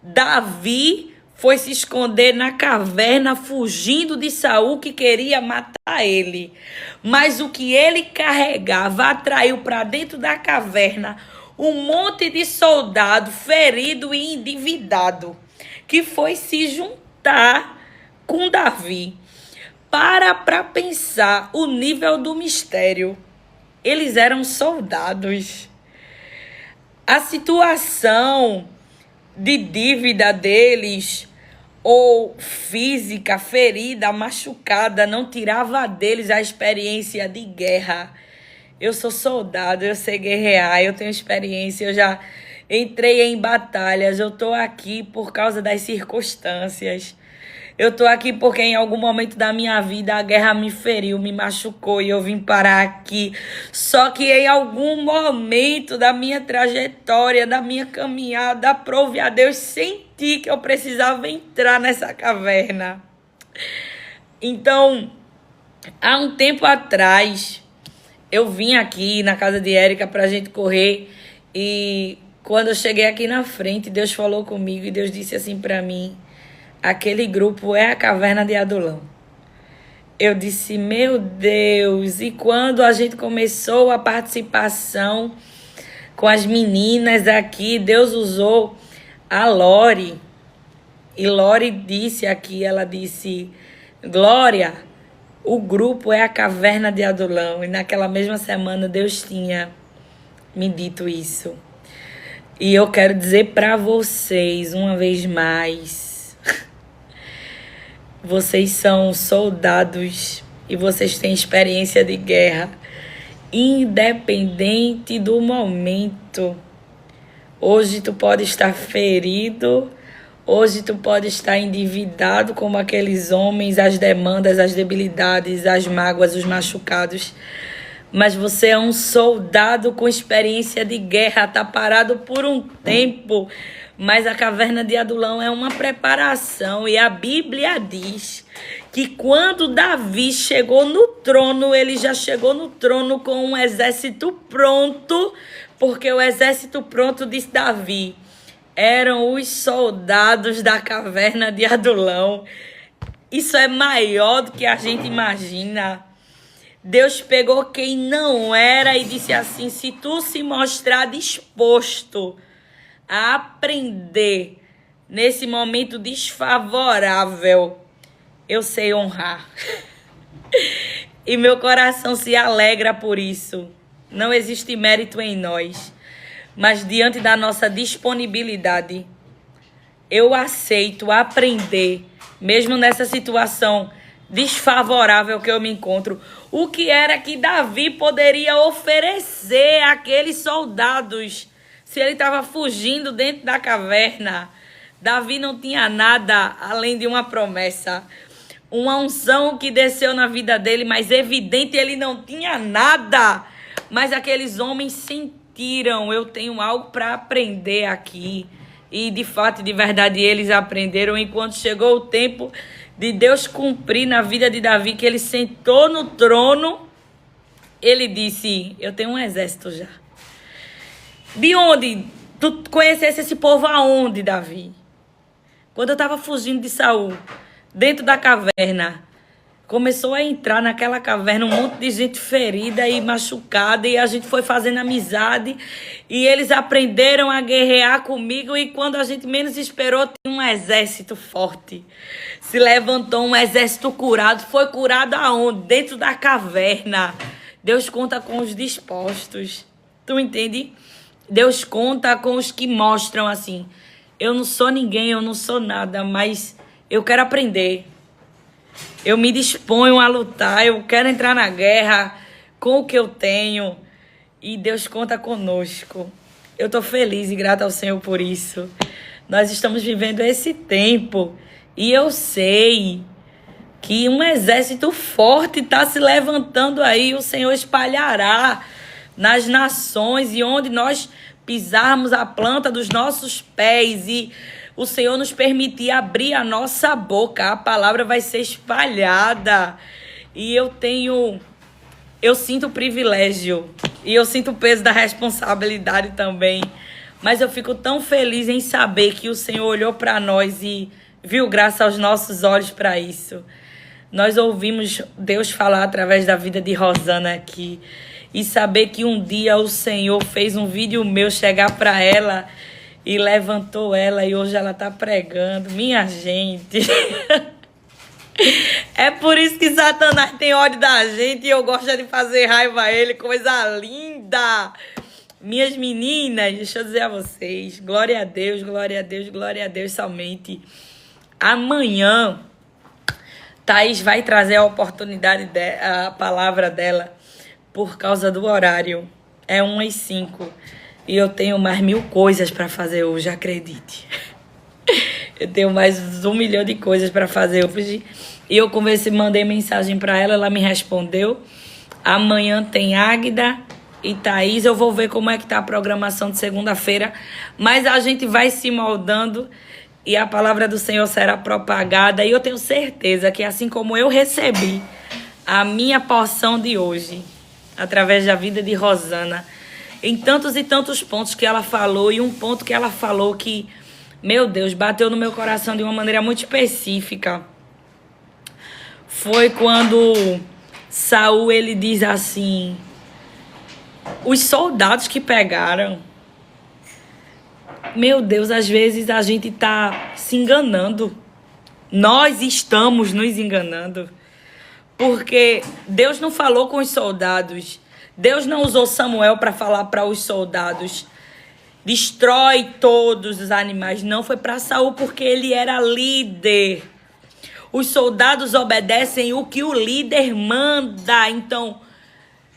Davi foi se esconder na caverna fugindo de Saul, que queria matar ele. Mas o que ele carregava atraiu para dentro da caverna um monte de soldado ferido e endividado, que foi se juntar com Davi. Para pensar o nível do mistério. Eles eram soldados. A situação de dívida deles, ou física, ferida, machucada, não tirava deles a experiência de guerra. Eu sou soldado, eu sei guerrear, eu tenho experiência, eu já entrei em batalhas, eu estou aqui por causa das circunstâncias. Eu estou aqui porque em algum momento da minha vida a guerra me feriu, me machucou e eu vim parar aqui. Só que em algum momento da minha trajetória, da minha caminhada, aprove a Deus, senti que eu precisava entrar nessa caverna. Então, há um tempo atrás, eu vim aqui na casa de Érica para a gente correr, e quando eu cheguei aqui na frente, Deus falou comigo e Deus disse assim para mim: aquele grupo é a caverna de Adulão. Eu disse, meu Deus. E quando a gente começou a participação com as meninas aqui, Deus usou a Lore. E Lore disse aqui, ela disse: Glória, o grupo é a caverna de Adulão. E naquela mesma semana Deus tinha me dito isso. E eu quero dizer para vocês uma vez mais: vocês são soldados e vocês têm experiência de guerra, independente do momento. Hoje tu pode estar ferido, hoje tu pode estar endividado como aqueles homens, as demandas, as debilidades, as mágoas, os machucados. Mas você é um soldado com experiência de guerra, tá parado por um tempo. Mas a caverna de Adulão é uma preparação. E a Bíblia diz que quando Davi chegou no trono, ele já chegou no trono com um exército pronto. Porque o exército pronto, disse Davi, eram os soldados da caverna de Adulão. Isso é maior do que a gente imagina. Deus pegou quem não era e disse assim: se tu se mostrar disposto a aprender nesse momento desfavorável, eu sei honrar. E meu coração se alegra por isso. Não existe mérito em nós, mas diante da nossa disponibilidade, eu aceito aprender, mesmo nessa situação desfavorável que eu me encontro. O que era que Davi poderia oferecer àqueles soldados se ele estava fugindo dentro da caverna? Davi não tinha nada além de uma promessa. uma unção que desceu na vida dele, mas evidente ele não tinha nada. Mas aqueles homens sentiram, eu tenho algo para aprender aqui. E de fato, de verdade, eles aprenderam. Enquanto chegou o tempo de Deus cumprir na vida de Davi, que ele sentou no trono, ele disse, eu tenho um exército já. De onde? Tu conhecesse esse povo aonde, Davi? Quando eu estava fugindo de Saul, dentro da caverna, começou a entrar naquela caverna um monte de gente ferida e machucada, e a gente foi fazendo amizade, e eles aprenderam a guerrear comigo, e quando a gente menos esperou, tinha um exército forte. Se levantou um exército curado. Foi curado aonde? Dentro da caverna. Deus conta com os dispostos. Tu entende? Deus conta com os que mostram assim, eu não sou ninguém, eu não sou nada, mas eu quero aprender. Eu me disponho a lutar, eu quero entrar na guerra com o que eu tenho. E Deus conta conosco. Eu estou feliz e grata ao Senhor por isso. Nós estamos vivendo esse tempo. E eu sei que um exército forte está se levantando aí. O Senhor espalhará nas nações e onde nós pisarmos a planta dos nossos pés e o Senhor nos permitir abrir a nossa boca, a palavra vai ser espalhada. E eu sinto o privilégio e eu sinto o peso da responsabilidade também. Mas eu fico tão feliz em saber que o Senhor olhou para nós e viu graça aos nossos olhos para isso. Nós ouvimos Deus falar através da vida de Rosana aqui. E saber que um dia o Senhor fez um vídeo meu chegar para ela e levantou ela e hoje ela está pregando. Minha gente. É por isso que Satanás tem ódio da gente e eu gosto de fazer raiva a ele. Coisa linda. Minhas meninas, deixa eu dizer a vocês. Glória a Deus, glória a Deus, glória a Deus somente. Amanhã, Thaís vai trazer a oportunidade, a palavra dela. Por causa do horário. É 1h05. E eu tenho mais 1000 coisas para fazer hoje, acredite. Eu tenho mais 1 milhão de coisas para fazer hoje. E eu conversei, mandei mensagem para ela, ela me respondeu. Amanhã tem Águida e Thaís. Eu vou ver como é que tá a programação de segunda-feira. Mas a gente vai se moldando e a palavra do Senhor será propagada. E eu tenho certeza que assim como eu recebi a minha porção de hoje, através da vida de Rosana, em tantos e tantos pontos que ela falou, e um ponto que ela falou que, meu Deus, bateu no meu coração de uma maneira muito específica, foi quando Saul, ele diz assim, os soldados que pegaram, meu Deus, às vezes a gente tá se enganando, nós estamos nos enganando. Porque Deus não falou com os soldados. Deus não usou Samuel para falar para os soldados. Destrói todos os animais. Não, foi para Saul porque ele era líder. Os soldados obedecem o que o líder manda. Então,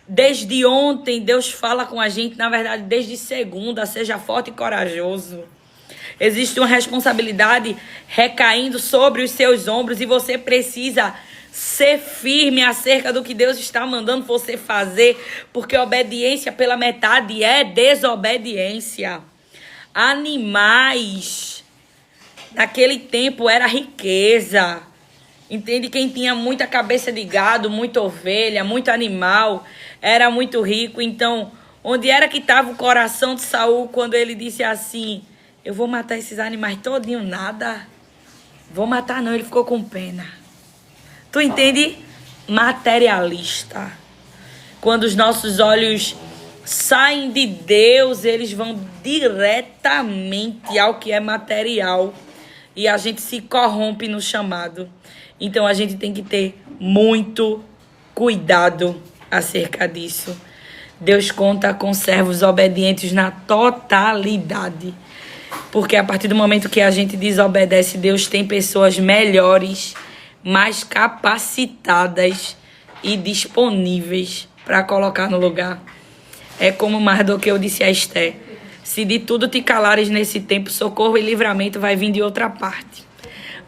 desde ontem, Deus fala com a gente. Na verdade, desde segunda, seja forte e corajoso. Existe uma responsabilidade recaindo sobre os seus ombros e você precisa ser firme acerca do que Deus está mandando você fazer, porque obediência pela metade é desobediência. Animais, naquele tempo era riqueza. Entende? Quem tinha muita cabeça de gado, muita ovelha, muito animal, era muito rico. Então, onde era que estava o coração de Saul quando ele disse assim, eu vou matar esses animais todinho? Nada. Vou matar não, ele ficou com pena. Tu entende? Materialista. Quando os nossos olhos saem de Deus, eles vão diretamente ao que é material. E a gente se corrompe no chamado. Então a gente tem que ter muito cuidado acerca disso. Deus conta com servos obedientes na totalidade. Porque a partir do momento que a gente desobedece, Deus tem pessoas melhores, mais capacitadas e disponíveis para colocar no lugar. É como Mardoqueu disse a Esther, se de tudo te calares nesse tempo, socorro e livramento vai vir de outra parte.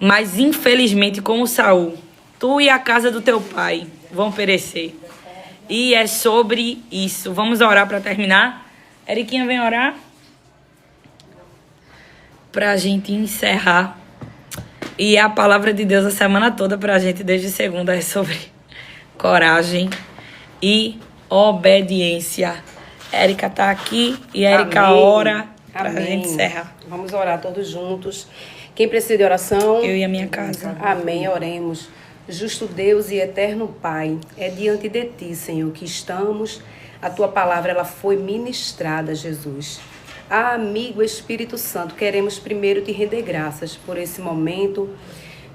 Mas infelizmente, como Saul, tu e a casa do teu pai vão perecer. E é sobre isso. Vamos orar para terminar? Eriquinha, vem orar? Pra gente encerrar. E a palavra de Deus a semana toda pra gente, desde segunda, é sobre coragem e obediência. Érica tá aqui e Érica ora pra gente encerrar. Vamos orar todos juntos. Quem precisa de oração? Eu e a minha casa. Amém, oremos. Justo Deus e eterno Pai, é diante de Ti, Senhor, que estamos. A Tua palavra, ela foi ministrada, Jesus. Amigo Espírito Santo, queremos primeiro Te render graças por esse momento,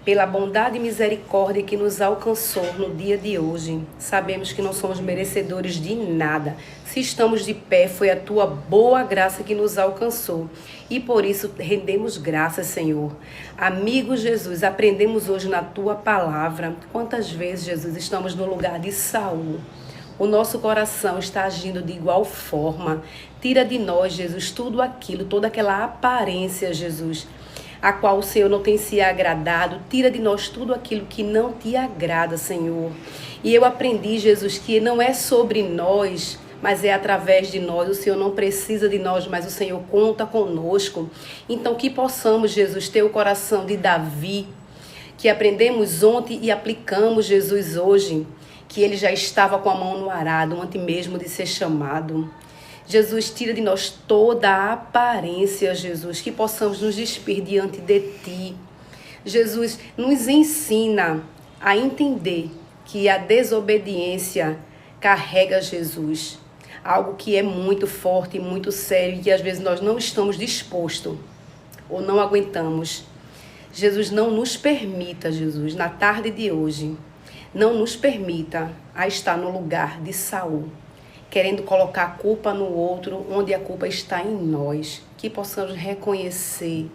pela bondade e misericórdia que nos alcançou no dia de hoje. Sabemos que não somos merecedores de nada. Se estamos de pé, foi a Tua boa graça que nos alcançou. E por isso rendemos graças, Senhor. Amigo Jesus, aprendemos hoje na Tua palavra. Quantas vezes, Jesus, estamos no lugar de Saul. O nosso coração está agindo de igual forma. Tira de nós, Jesus, tudo aquilo, toda aquela aparência, Jesus, a qual o Senhor não tem se agradado. Tira de nós tudo aquilo que não te agrada, Senhor. E eu aprendi, Jesus, que não é sobre nós, mas é através de nós. O Senhor não precisa de nós, mas o Senhor conta conosco. Então que possamos, Jesus, ter o coração de Davi, que aprendemos ontem e aplicamos, Jesus, hoje, que ele já estava com a mão no arado, antes mesmo de ser chamado. Jesus, tira de nós toda a aparência, Jesus, que possamos nos despir diante de Ti. Jesus, nos ensina a entender que a desobediência carrega, Jesus, algo que é muito forte e muito sério e que às vezes nós não estamos dispostos ou não aguentamos. Jesus, não nos permita, Jesus, na tarde de hoje, não nos permita a estar no lugar de Saul, querendo colocar a culpa no outro, onde a culpa está em nós. Que possamos reconhecer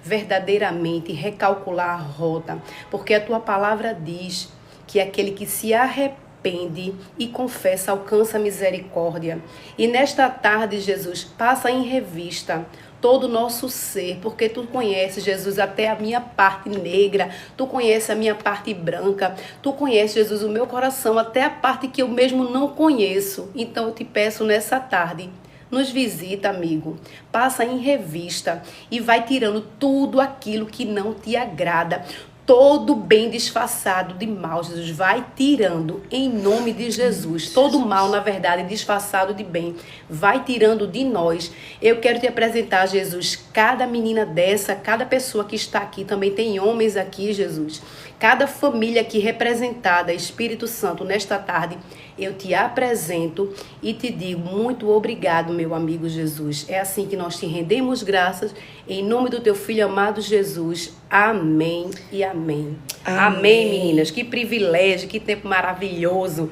verdadeiramente e recalcular a rota, porque a Tua palavra diz que aquele que se arrepende e confessa alcança misericórdia. E nesta tarde, Jesus, passa em revista todo o nosso ser, porque Tu conheces, Jesus, até a minha parte negra, Tu conheces a minha parte branca, Tu conheces, Jesus, o meu coração, até a parte que eu mesmo não conheço. Então eu te peço nessa tarde, nos visita, amigo, passa em revista e vai tirando tudo aquilo que não te agrada. Todo bem disfarçado de mal, Jesus, vai tirando em nome de Jesus. Todo mal, na verdade, disfarçado de bem, vai tirando de nós. Eu quero te apresentar, Jesus, cada menina dessa, cada pessoa que está aqui, também tem homens aqui, Jesus. Cada família aqui representada, Espírito Santo, nesta tarde, eu te apresento e te digo muito obrigado, meu amigo Jesus. É assim que nós te rendemos graças, em nome do teu Filho amado Jesus. Amém e amém. Amém, meninas. Que privilégio, que tempo maravilhoso.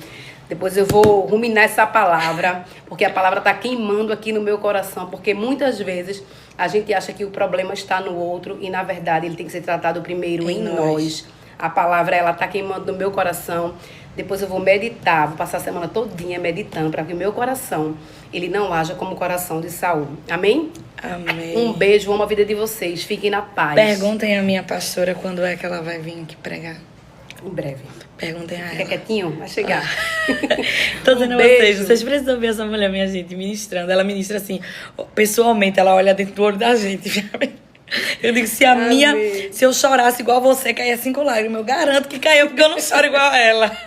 Depois eu vou ruminar essa palavra, porque a palavra está queimando aqui no meu coração, porque muitas vezes a gente acha que o problema está no outro e, na verdade, ele tem que ser tratado primeiro em nós. A palavra, ela está queimando no meu coração. Depois eu vou meditar, vou passar a semana todinha meditando para que o meu coração, ele não haja como o coração de Saul. Amém? Amém. Um beijo, amo a vida de vocês. Fiquem na paz. Perguntem à minha pastora quando é que ela vai vir aqui pregar. Em breve. Perguntem a Fica ela. quietinho, vai chegar. Tô dizendo a beijo. vocês precisam ver essa mulher, minha gente, ministrando. Ela ministra assim, pessoalmente, ela olha dentro do olho da gente. Eu digo, se eu chorasse igual você, caía 5 lágrimas. Eu garanto que caiu, porque eu não choro igual a ela.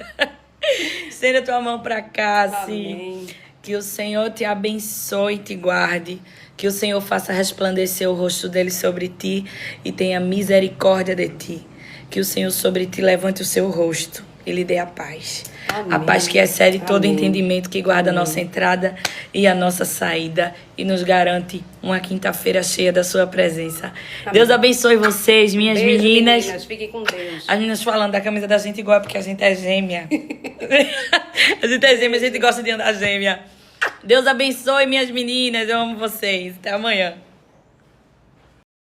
Estenda a tua mão pra cá, assim. Que o Senhor te abençoe e te guarde. Que o Senhor faça resplandecer o rosto dele sobre ti e tenha misericórdia de ti. Que o Senhor sobre ti levante o seu rosto e lhe dê a paz. Amém. A paz que excede todo entendimento, que guarda a nossa entrada e a nossa saída e nos garante uma quinta-feira cheia da sua presença. Amém. Deus abençoe vocês, minhas meninas. Fiquem com Deus. As meninas falando da camisa da gente igual, porque a gente é gêmea. A gente é gêmea, a gente gosta de andar gêmea. Deus abençoe, minhas meninas. Eu amo vocês. Até amanhã.